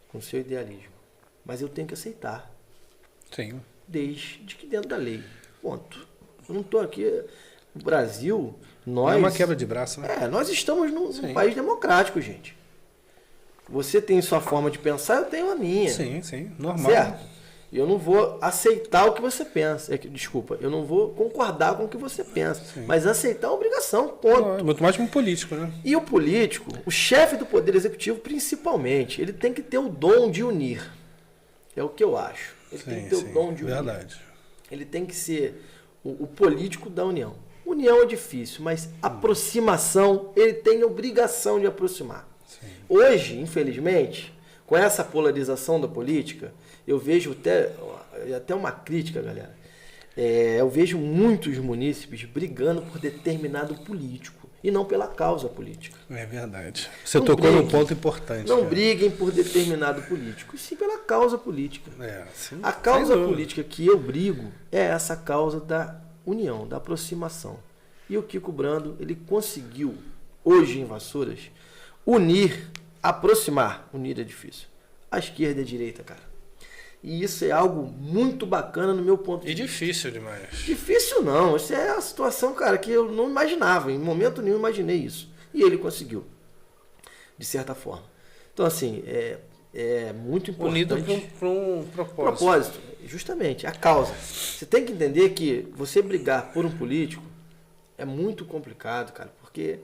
com o seu idealismo, mas eu tenho que aceitar.
Sim.
Desde que dentro da lei. Ponto. Eu não estou aqui... No Brasil,
Não é uma quebra de braço, né?
nós estamos num país democrático, gente. Você tem sua forma de pensar, eu tenho a minha.
Sim, normal.
Certo? Eu não vou aceitar o que você pensa. Desculpa, eu não vou concordar com o que você pensa.
Sim.
Mas aceitar é uma obrigação, ponto.
É muito mais como político, né?
E o político, o chefe do Poder Executivo, principalmente, ele tem que ter o dom de unir. É o que eu acho. Ele tem que ter o dom de unir.
Verdade.
Ele tem que ser o político da união. União é difícil, mas aproximação, ele tem a obrigação de aproximar.
Sim.
Hoje, infelizmente, com essa polarização da política, eu vejo até uma crítica, galera. Eu vejo muitos munícipes brigando por determinado político e não pela causa política.
É verdade. Você tocou num ponto importante.
Não briguem por determinado político, e sim pela causa política.
Sim,
a causa política que eu brigo é essa causa da união, da aproximação. E o Kiko Brando, ele conseguiu, hoje em Vassouras, aproximar, unir é difícil, a esquerda e a direita, cara. E isso é algo muito bacana no meu ponto de vista.
E difícil demais.
Difícil não, isso é a situação, cara, que eu não imaginava, em momento nenhum imaginei isso. E ele conseguiu, de certa forma. Então, assim, é muito importante.
Unido para um propósito.
Justamente, a causa. Você tem que entender que você brigar por um político é muito complicado, cara, porque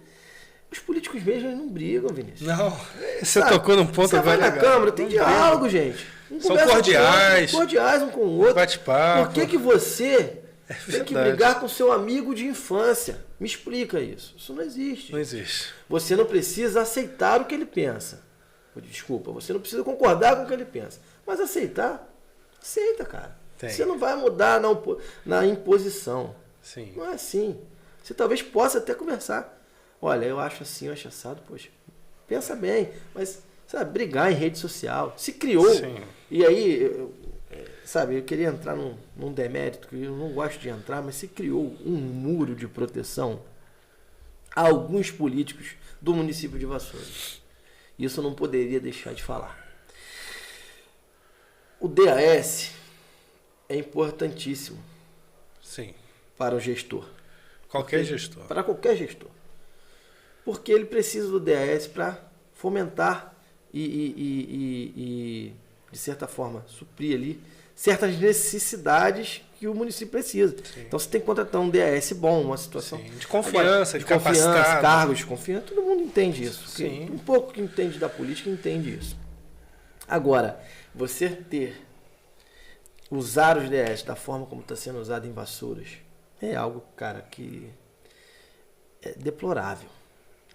os políticos mesmo eles não brigam, Vinícius.
Não, você tocou num ponto
agora. Você vai na Câmara, tem diálogo, gente.
São cordiais.
Cordiais um com o outro.
Bate-papo.
Por que você tem que brigar com seu amigo de infância? Me explica isso. Isso não existe.
Não existe.
Você não precisa aceitar o que ele pensa. Desculpa, você não precisa concordar com o que ele pensa. Mas aceitar, aceita, cara. Você não vai mudar na imposição.
Sim.
Não é assim. Você talvez possa até conversar. Olha, eu acho assim, eu acho assado, poxa. Pensa bem, mas, sabe, brigar em rede social. Se criou.
Sim.
E aí, eu queria entrar num demérito, que eu não gosto de entrar, mas se criou um muro de proteção a alguns políticos do município de Vassouras. Isso eu não poderia deixar de falar. O DAS é importantíssimo.
Sim.
Para o gestor.
Qualquer gestor.
Para qualquer gestor. Porque ele precisa do DAS para fomentar e, de certa forma, suprir ali certas necessidades que o município precisa. Sim. Então você tem que contratar um DAS bom, uma situação...
Sim. De confiança,
de confiança,
capacitado.
Cargos de confiança, todo mundo entende isso.
Sim.
Um pouco que entende da política entende isso. Agora, você usar os DAS da forma como está sendo usado em Vassouras é algo, cara, que é deplorável.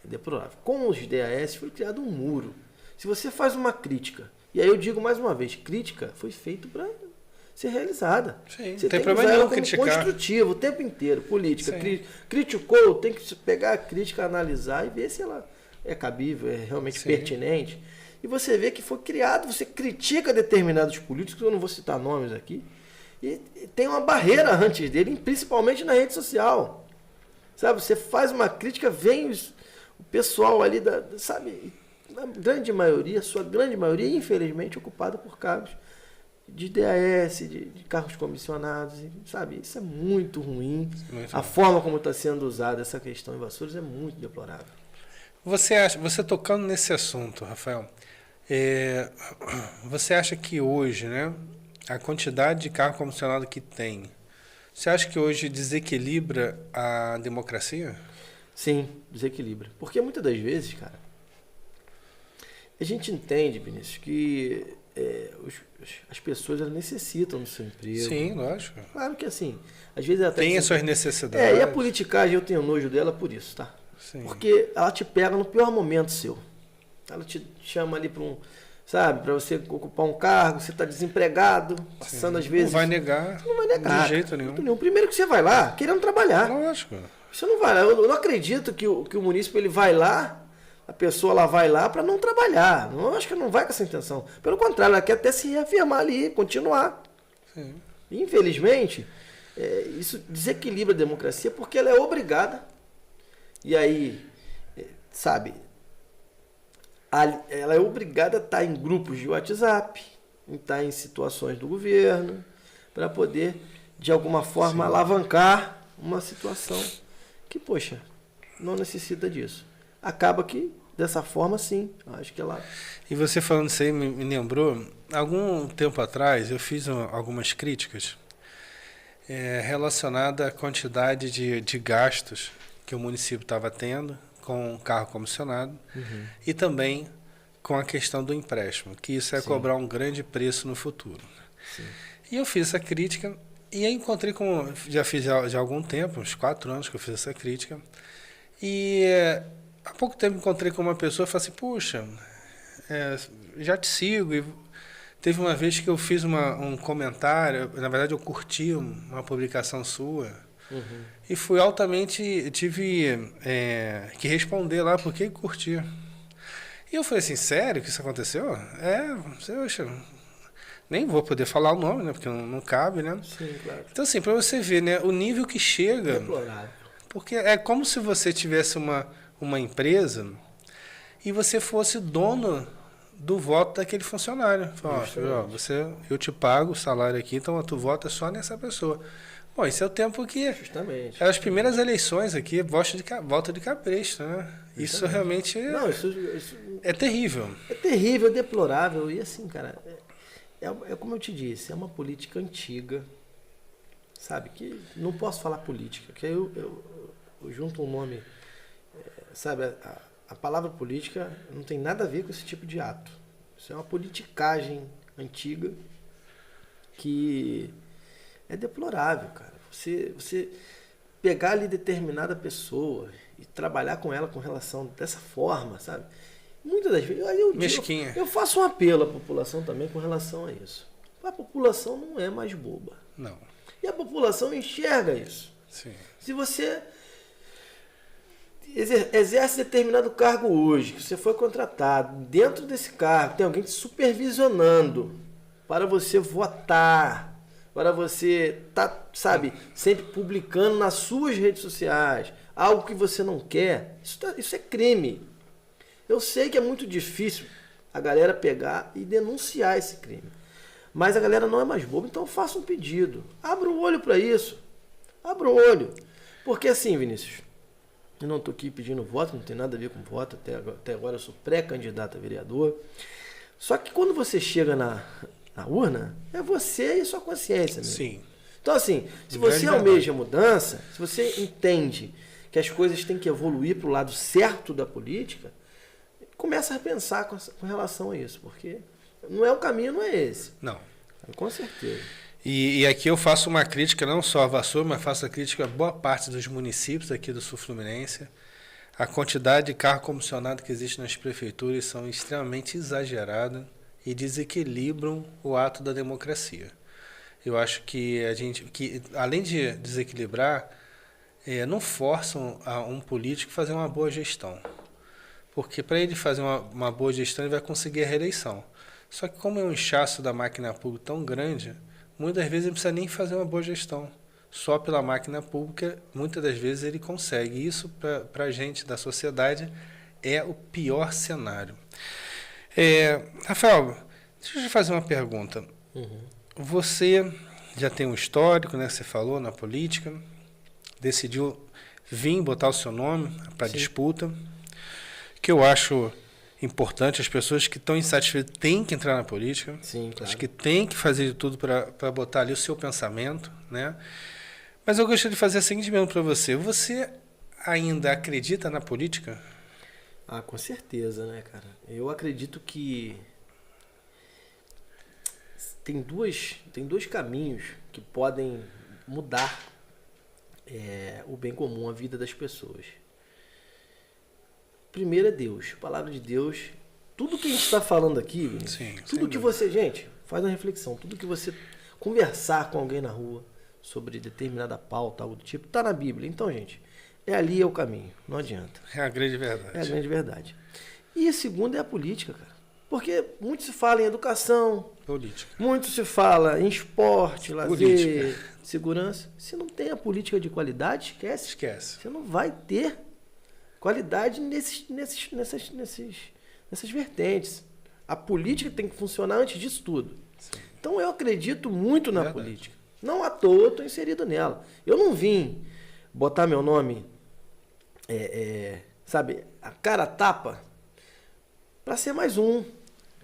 É deplorável. Com os DAS foi criado um muro. Se você faz uma crítica, e aí eu digo mais uma vez, crítica foi feita para ser realizada.
Sim,
você
tem
tem que
problema
usar ela
nenhum
como
criticar.
construtivo o tempo inteiro. Política,
Sim.
criticou, tem que pegar a crítica, analisar e ver se ela é cabível, é realmente
Sim.
pertinente. E você vê que foi criado, você critica determinados políticos, eu não vou citar nomes aqui, e tem uma barreira antes dele, principalmente na rede social. Sabe, você faz uma crítica, vem o pessoal ali, sabe, a grande maioria, sua grande maioria, infelizmente, ocupada por cargos de DAS, de cargos comissionados, sabe? Isso é muito ruim. A forma como está sendo usada essa questão em Vassouras é muito deplorável.
Você tocando nesse assunto, Rafael, você acha que hoje, né, a quantidade de cargo comissionado que tem, você acha que hoje desequilibra a democracia?
Sim, desequilibra. Porque muitas das vezes, cara, a gente entende, Vinícius, que as pessoas elas necessitam do seu emprego.
Sim, lógico.
Claro que assim, às vezes até
tem as suas necessidades.
E a politicagem, eu tenho nojo dela por isso, tá?
Sim.
Porque ela te pega no pior momento seu. Ela te chama ali para você ocupar um cargo, você está desempregado, passando às vezes...
Não vai negar.
Não vai negar.
De jeito nenhum.
Primeiro que você vai lá querendo trabalhar.
Lógico.
Você não vai lá. Eu não acredito que o munícipe ele vai lá, a pessoa lá vai lá para não trabalhar. Eu acho que não vai com essa intenção. Pelo contrário, ela quer até se reafirmar ali, continuar.
Sim.
Infelizmente, isso desequilibra a democracia porque ela é obrigada. E aí, sabe, ela é obrigada a estar em grupos de WhatsApp, estar em situações do governo, para poder, de alguma forma, alavancar uma situação que, poxa, não necessita disso. Acaba que, dessa forma, sim, acho que ela...
E você falando isso aí me lembrou, algum tempo atrás eu fiz algumas críticas relacionadas à quantidade de gastos que o município estava tendo com o carro comissionado e também com a questão do empréstimo, que isso é cobrar um grande preço no futuro.
Sim.
E eu fiz essa crítica e eu encontrei com... Já fiz já há algum tempo, uns 4 anos que eu fiz essa crítica, e há pouco tempo encontrei com uma pessoa e falei assim, puxa, já te sigo. E teve uma vez que eu fiz um comentário, na verdade eu curti uma publicação sua, e fui altamente, tive que responder lá porque curti. E eu falei assim, sério que isso aconteceu? Poxa, nem vou poder falar o nome, né, porque não cabe, né?
Sim, claro.
Então assim, para você ver, né, o nível que chega...
Deplorável.
Porque é como se você tivesse uma empresa e você fosse dono do voto daquele funcionário. Fala, eu te pago o salário aqui, então tu vota só nessa pessoa. Bom, esse é o tempo que...
Justamente.
As primeiras eleições aqui, voto de cabresto, né? Justamente. Isso realmente
isso
é terrível.
É terrível, deplorável. E assim, cara, é como eu te disse, é uma política antiga, sabe? Que não posso falar política, que eu junto um nome, sabe? A palavra política não tem nada a ver com esse tipo de ato. Isso é uma politicagem antiga que é deplorável, cara. Você pegar ali determinada pessoa e trabalhar com ela com relação dessa forma, sabe? Muitas das vezes
Mesquinha.
Eu faço um apelo à população também com relação a isso. A população não é mais boba.
Não.
E a população enxerga isso.
Sim.
Se você exerce determinado cargo hoje, que você foi contratado, dentro desse cargo tem alguém te supervisionando para você votar, para você estar, sabe, sempre publicando nas suas redes sociais algo que você não quer, isso é crime. Eu sei que é muito difícil a galera pegar e denunciar esse crime, mas a galera não é mais boba, então faça um pedido, abra o olho para isso, abra o olho, porque assim, Vinícius, eu não estou aqui pedindo voto, não tem nada a ver com voto, até agora eu sou pré-candidato a vereador, só que quando você chega na urna, é você e sua consciência mesmo.
Sim.
Então assim, se você almeja mudança, se você entende que as coisas têm que evoluir para o lado certo da política, começa a pensar com relação a isso, porque não é o caminho, não é esse.
Não.
Com certeza.
E aqui eu faço uma crítica, não só a Vassoura, mas faço a crítica a boa parte dos municípios aqui do Sul Fluminense. A quantidade de carro comissionado que existe nas prefeituras são extremamente exageradas e desequilibram o ato da democracia. Eu acho que além de desequilibrar, não forçam um político a fazer uma boa gestão. Porque para ele fazer uma boa gestão, ele vai conseguir a reeleição. Só que como é um inchaço da máquina pública tão grande, muitas vezes ele não precisa nem fazer uma boa gestão. Só pela máquina pública, muitas das vezes ele consegue. Isso, para a gente da sociedade, é o pior cenário. Rafael, deixa eu te fazer uma pergunta. Você já tem um histórico, né? Você falou na política, decidiu vir botar o seu nome para disputa, que eu acho importante. As pessoas que estão insatisfeitas têm que entrar na política.
Sim, claro.
Acho que tem que fazer de tudo para botar ali o seu pensamento, né? Mas eu gostaria de fazer a seguinte pergunta para você. Você ainda acredita na política?
Ah, com certeza, né, cara? Eu acredito que tem dois caminhos que podem mudar o bem comum, a vida das pessoas. Primeiro é Deus, a palavra de Deus. Tudo que a gente está falando aqui, Vinícius, tudo que você, gente, faz uma reflexão, tudo que você conversar com alguém na rua sobre determinada pauta, algo do tipo, está na Bíblia. Então, gente, ali é o caminho, não adianta.
É a grande verdade.
É a grande verdade. E a segunda é a política, cara. Porque muito se fala em educação,
política.
Muito se fala em esporte, lazer, segurança. Se não tem a política de qualidade, esquece.
Esquece.
Você não vai ter qualidade nessas vertentes. A política tem que funcionar antes disso tudo.
Sim.
Então eu acredito muito na
Verdade.
política. Não à toa eu estou inserido nela. Eu não vim botar meu nome, sabe, a cara a tapa, para ser mais um.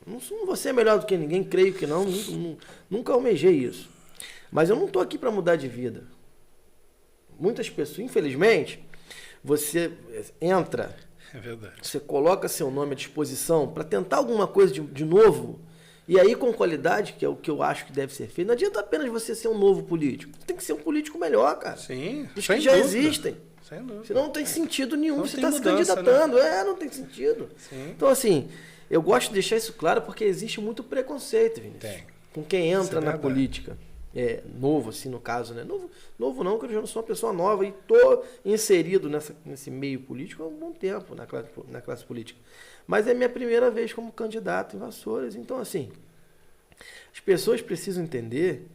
Não vou ser melhor do que ninguém, creio que não. Nunca almejei isso. Mas eu não estou aqui para mudar de vida. Muitas pessoas, infelizmente, você entra,
É verdade.
você coloca seu nome à disposição para tentar alguma coisa de novo, e aí com qualidade, que é o que eu acho que deve ser feito. Não adianta apenas você ser um novo político. Você tem que ser um político melhor, cara.
Sim,
Os
sem
que já
dúvida.
existem.
Sem dúvida.
Senão não tem sentido nenhum.
Não
Você
tem
está se
mudança,
candidatando. Não tem sentido.
Sim.
Então, assim, eu gosto de deixar isso claro porque existe muito preconceito, Vinícius.
Tem.
Com quem
Isso
entra
é
na
verdade.
política. Novo, assim, no caso, né? Novo não, porque eu já não sou uma pessoa nova e estou inserido nesse meio político há um bom tempo na classe política. Mas é minha primeira vez como candidato em Vassouras. Então, assim, as pessoas precisam entender,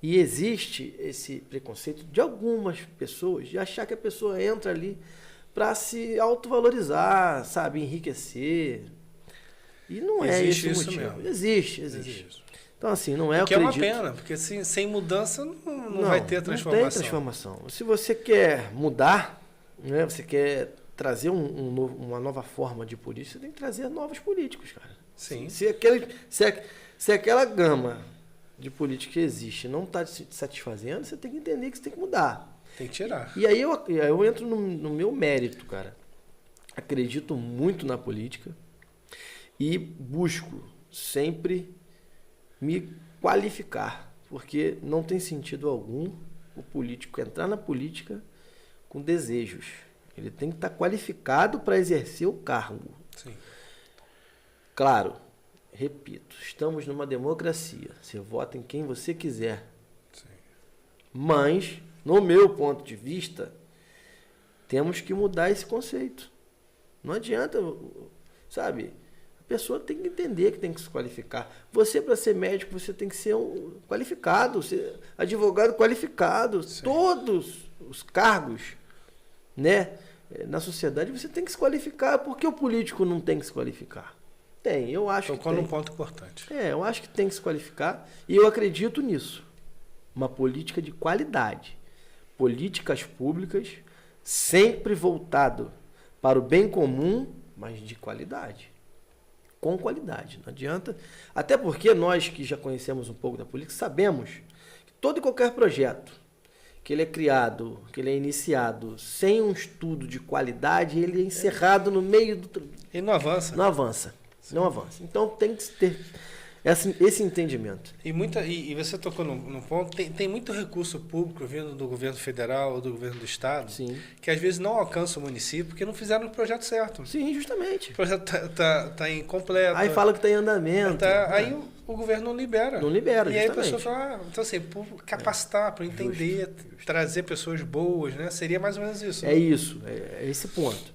e existe esse preconceito de algumas pessoas, de achar que a pessoa entra ali para se autovalorizar, sabe, enriquecer. E não é
Existe
esse o
isso
motivo.
mesmo.
Existe.
Existe.
Então, assim, não é, eu
Que é uma
acredito.
pena, porque sem mudança não vai ter transformação.
Não tem transformação. Se você quer mudar, né, você quer trazer uma nova forma de política, você tem que trazer novos políticos, cara.
Sim.
Se aquela gama de política que existe não está te satisfazendo, você tem que entender que você tem que mudar.
Tem que tirar.
E aí eu entro no meu mérito, cara. Acredito muito na política e busco sempre me qualificar, porque não tem sentido algum o político entrar na política com desejos. Ele tem que estar qualificado para exercer o cargo.
Sim.
Claro, repito, estamos numa democracia. Você vota em quem você quiser.
Sim.
Mas, no meu ponto de vista, temos que mudar esse conceito. Não adianta, sabe? A pessoa tem que entender que tem que se qualificar. Você, para ser médico, você tem que ser qualificado, ser advogado qualificado.
Sim.
Todos os cargos, né, na sociedade, você tem que se qualificar. Por que o político não tem que se qualificar? Tem, eu acho que
Tocou
tem.
num ponto importante.
Eu acho que tem que se qualificar e eu acredito nisso. Uma política de qualidade. Políticas públicas sempre voltado para o bem comum, mas de qualidade. Com qualidade, não adianta. Até porque nós que já conhecemos um pouco da política sabemos que todo e qualquer projeto que ele é criado, que ele é iniciado sem um estudo de qualidade, ele é encerrado no meio do...
E não avança.
Não avança. Não avança. Então tem que ter esse entendimento.
E você tocou num ponto, tem muito recurso público vindo do governo federal ou do governo do estado,
Sim.
que às vezes não alcança o município porque não fizeram o projeto certo.
Sim, justamente.
O projeto tá incompleto.
Aí fala que está em andamento.
Aí o governo não libera.
Não libera,
E aí a
justamente.
pessoa fala, então assim, por capacitar, para entender, trazer pessoas boas, né? Seria mais ou menos isso.
É isso, é esse ponto.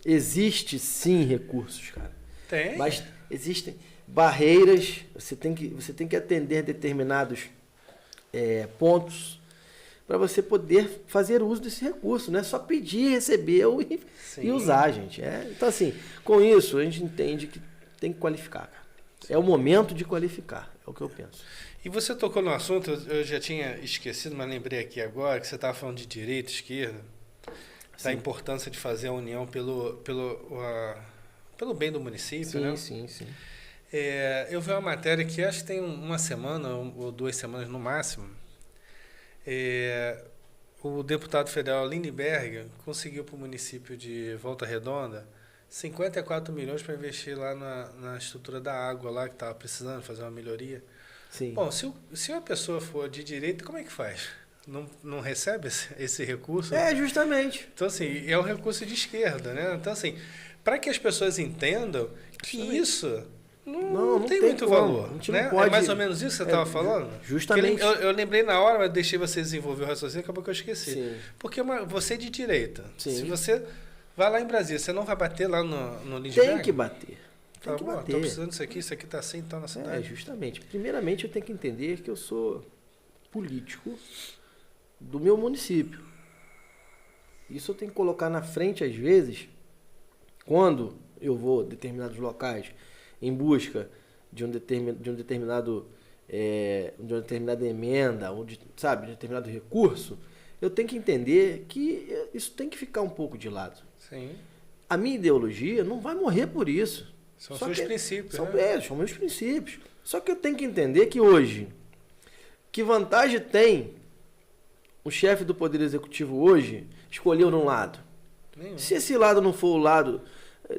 Existe sim recursos, cara.
Tem.
Mas existem barreiras, você tem que atender determinados pontos para você poder fazer uso desse recurso, não é só pedir, receber e usar, gente. Então, assim, com isso a gente entende que tem que qualificar. Cara. É o momento de qualificar, é o que eu penso.
E você tocou no assunto, eu já tinha esquecido, mas lembrei aqui agora, que você estava falando de direita, esquerda, da importância de fazer a união pelo bem do município,
sim,
né?
Sim.
Eu vi uma matéria que acho que tem uma semana ou 2 semanas no máximo. O deputado federal Lindbergh conseguiu para o município de Volta Redonda 54 milhões para investir lá na estrutura da água lá, que estava precisando fazer uma melhoria.
Sim.
Bom, se a pessoa for de direita, como é que faz? Não recebe esse recurso?
Justamente.
Então, assim, é um recurso de esquerda, né? Então, assim, para que as pessoas entendam que isso não tem muito
como.
valor.
A gente
Né?
não pode...
É mais ou menos isso que você estava falando?
Justamente.
Eu lembrei na hora, mas deixei você desenvolver o raciocínio, acabou que eu esqueci.
Sim.
Porque você é de direita.
Sim.
Se você vai lá em Brasília, você não vai bater lá no Lindbergh?
Tem que bater. Tem que bater.
Estou precisando disso aqui está assim, então na cidade.
Justamente. Primeiramente, eu tenho que entender que eu sou político do meu município. Isso eu tenho que colocar na frente, às vezes, quando eu vou a determinados locais em busca de uma determinada emenda, ou de determinado recurso, eu tenho que entender que isso tem que ficar um pouco de lado.
Sim.
A minha ideologia não vai morrer por isso.
São seus princípios,
são meus princípios. Só que eu tenho que entender que hoje, que vantagem tem o chefe do Poder Executivo hoje escolher um lado?
Nenhum.
Se esse lado não for o lado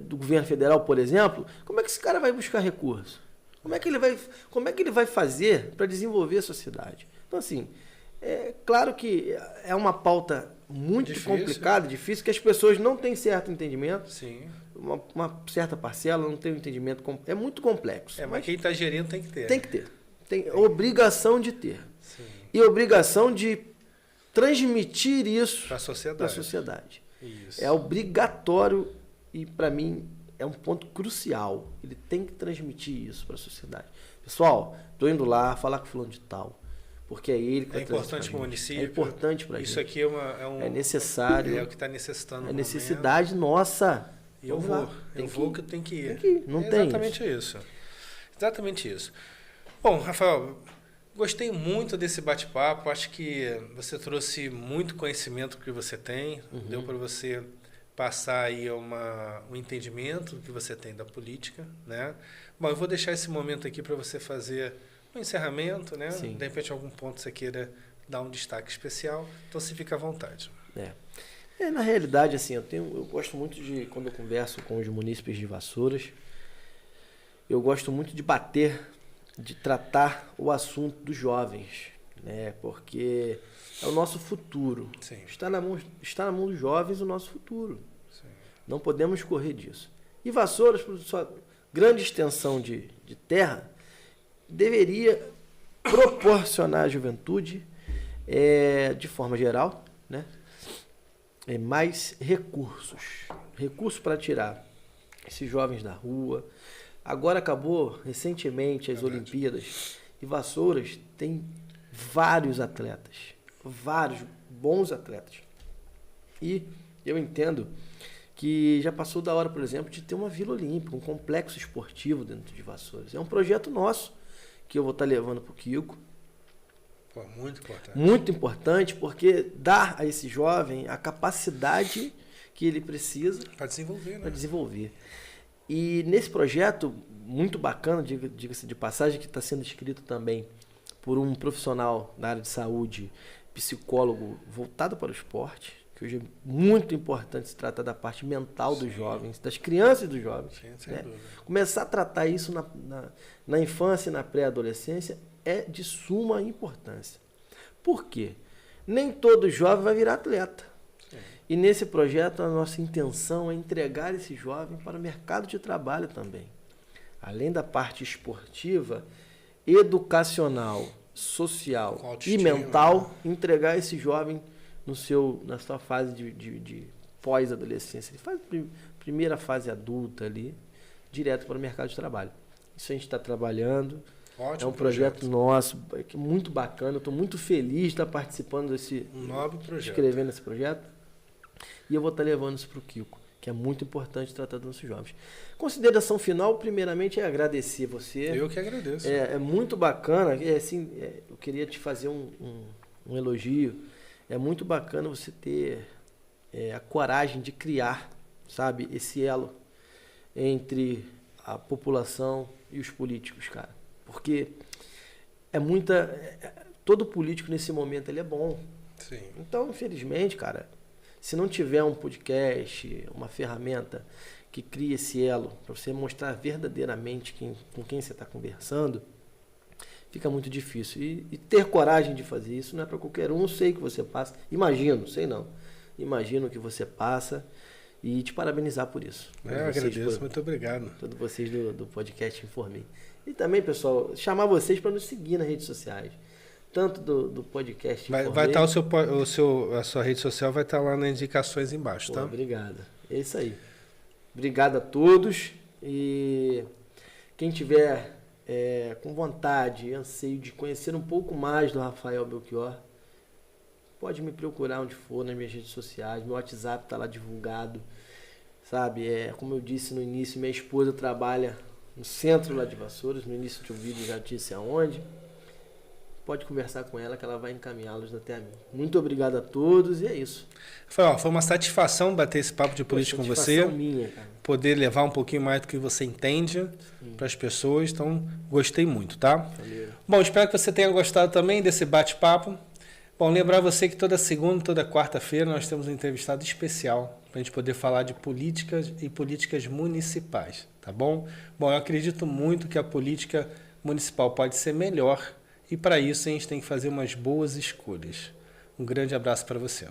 do governo federal, por exemplo, como é que esse cara vai buscar recurso? Como é que ele vai fazer para desenvolver a sociedade? Então, assim, é claro que é uma pauta muito complicada, difícil, que as pessoas não têm certo entendimento.
Sim.
Uma certa parcela não tem um entendimento. É muito complexo.
Mas quem está gerindo tem que ter.
Tem que ter. Tem obrigação de ter.
Sim.
E obrigação de transmitir isso
para a
sociedade.
Isso.
É obrigatório e, para mim, é um ponto crucial. Ele tem que transmitir isso para a sociedade. Pessoal, estou indo lá falar com o fulano de tal, porque é ele que
é importante para o município.
É importante para a gente.
Isso aqui é
necessário.
É o que está necessitando.
É necessidade nossa.
Eu vou que eu tenho que ir.
Não tem
exatamente isso. Exatamente isso. Bom, Rafael, gostei muito desse bate-papo. Acho que você trouxe muito conhecimento que você tem. Deu para você passar aí um entendimento que você tem da política, né? Bom, eu vou deixar esse momento aqui para você fazer um encerramento, né?
Sim.
De repente algum ponto você queira dar um destaque especial, então você fica à vontade.
Na realidade, assim, eu gosto muito de, quando eu converso com os munícipes de Vassouras, eu gosto muito de tratar o assunto dos jovens, né? Porque é o nosso futuro.
Sim.
Está na mão dos jovens o nosso futuro.
Sim.
Não podemos correr disso. E Vassouras, por sua grande extensão de terra, deveria proporcionar à juventude, de forma geral, né? Mais recursos para tirar esses jovens da rua. Agora acabou recentemente as Olimpíadas e Vassouras tem vários bons atletas. E eu entendo que já passou da hora, por exemplo, de ter uma Vila Olímpica, um complexo esportivo dentro de Vassouras. É um projeto nosso que eu vou estar levando para o Kiko.
Pô, muito importante.
Muito importante, porque dá a esse jovem a capacidade que ele precisa
para desenvolver, né?
Para desenvolver. E nesse projeto, muito bacana, diga-se de passagem, que está sendo escrito também por um profissional da área de saúde, psicólogo voltado para o esporte, que hoje é muito importante se tratar da parte mental dos jovens, das crianças e dos jovens.
Sim, sem dúvida.
Começar a tratar isso na infância e na pré-adolescência é de suma importância. Por quê? Nem todo jovem vai virar atleta.
Sim.
E nesse projeto a nossa intenção é entregar esse jovem para o mercado de trabalho também. Além da parte esportiva, educacional, social e mental, entregar esse jovem na sua fase de pós-adolescência. Ele faz a primeira fase adulta ali, direto para o mercado de trabalho. Isso a gente está trabalhando.
Ótimo,
é um projeto nosso, muito bacana. Eu estou muito feliz de estar participando desse...
novo projeto.
Escrevendo esse projeto. E eu vou estar levando isso para o Kiko, que é muito importante tratar dos nossos jovens. Consideração final, primeiramente, é agradecer você.
Eu que agradeço.
É muito bacana. Eu queria te fazer um elogio. É muito bacana você ter a coragem de criar, sabe, esse elo entre a população e os políticos, cara. Porque todo político nesse momento ele é bom.
Sim.
Então, infelizmente, cara, se não tiver um podcast, uma ferramenta que crie esse elo para você mostrar verdadeiramente com quem você está conversando, fica muito difícil. E ter coragem de fazer isso não é para qualquer um. Eu sei que você passa. Imagino que você passa e te parabenizar por isso.
Eu agradeço, muito obrigado.
Todos vocês do podcast Informei. E também, pessoal, chamar vocês para nos seguir nas redes sociais. Tanto do podcast
Vai estar a sua rede social vai estar lá nas indicações embaixo, tá?
Obrigado. É isso aí. Obrigado a todos. E quem tiver com vontade e anseio de conhecer um pouco mais do Rafael Belchior, pode me procurar onde for, nas minhas redes sociais. Meu WhatsApp está lá divulgado. sabe? Como eu disse no início, minha esposa trabalha no centro lá de Vassouras, no início do vídeo já disse aonde. Pode conversar com ela que ela vai encaminhá-los até a mim. Muito obrigado a todos e é isso.
Foi uma satisfação bater esse papo de política com você.
Minha, cara.
Poder levar um pouquinho mais do que você entende para as pessoas. Então, gostei muito, tá?
Valeu.
Bom, espero que você tenha gostado também desse bate-papo. Bom, lembrar você que toda segunda, toda quarta-feira nós temos um entrevistado especial para a gente poder falar de políticas e políticas municipais, tá bom? Bom, eu acredito muito que a política municipal pode ser melhor e para isso a gente tem que fazer umas boas escolhas. Um grande abraço para você.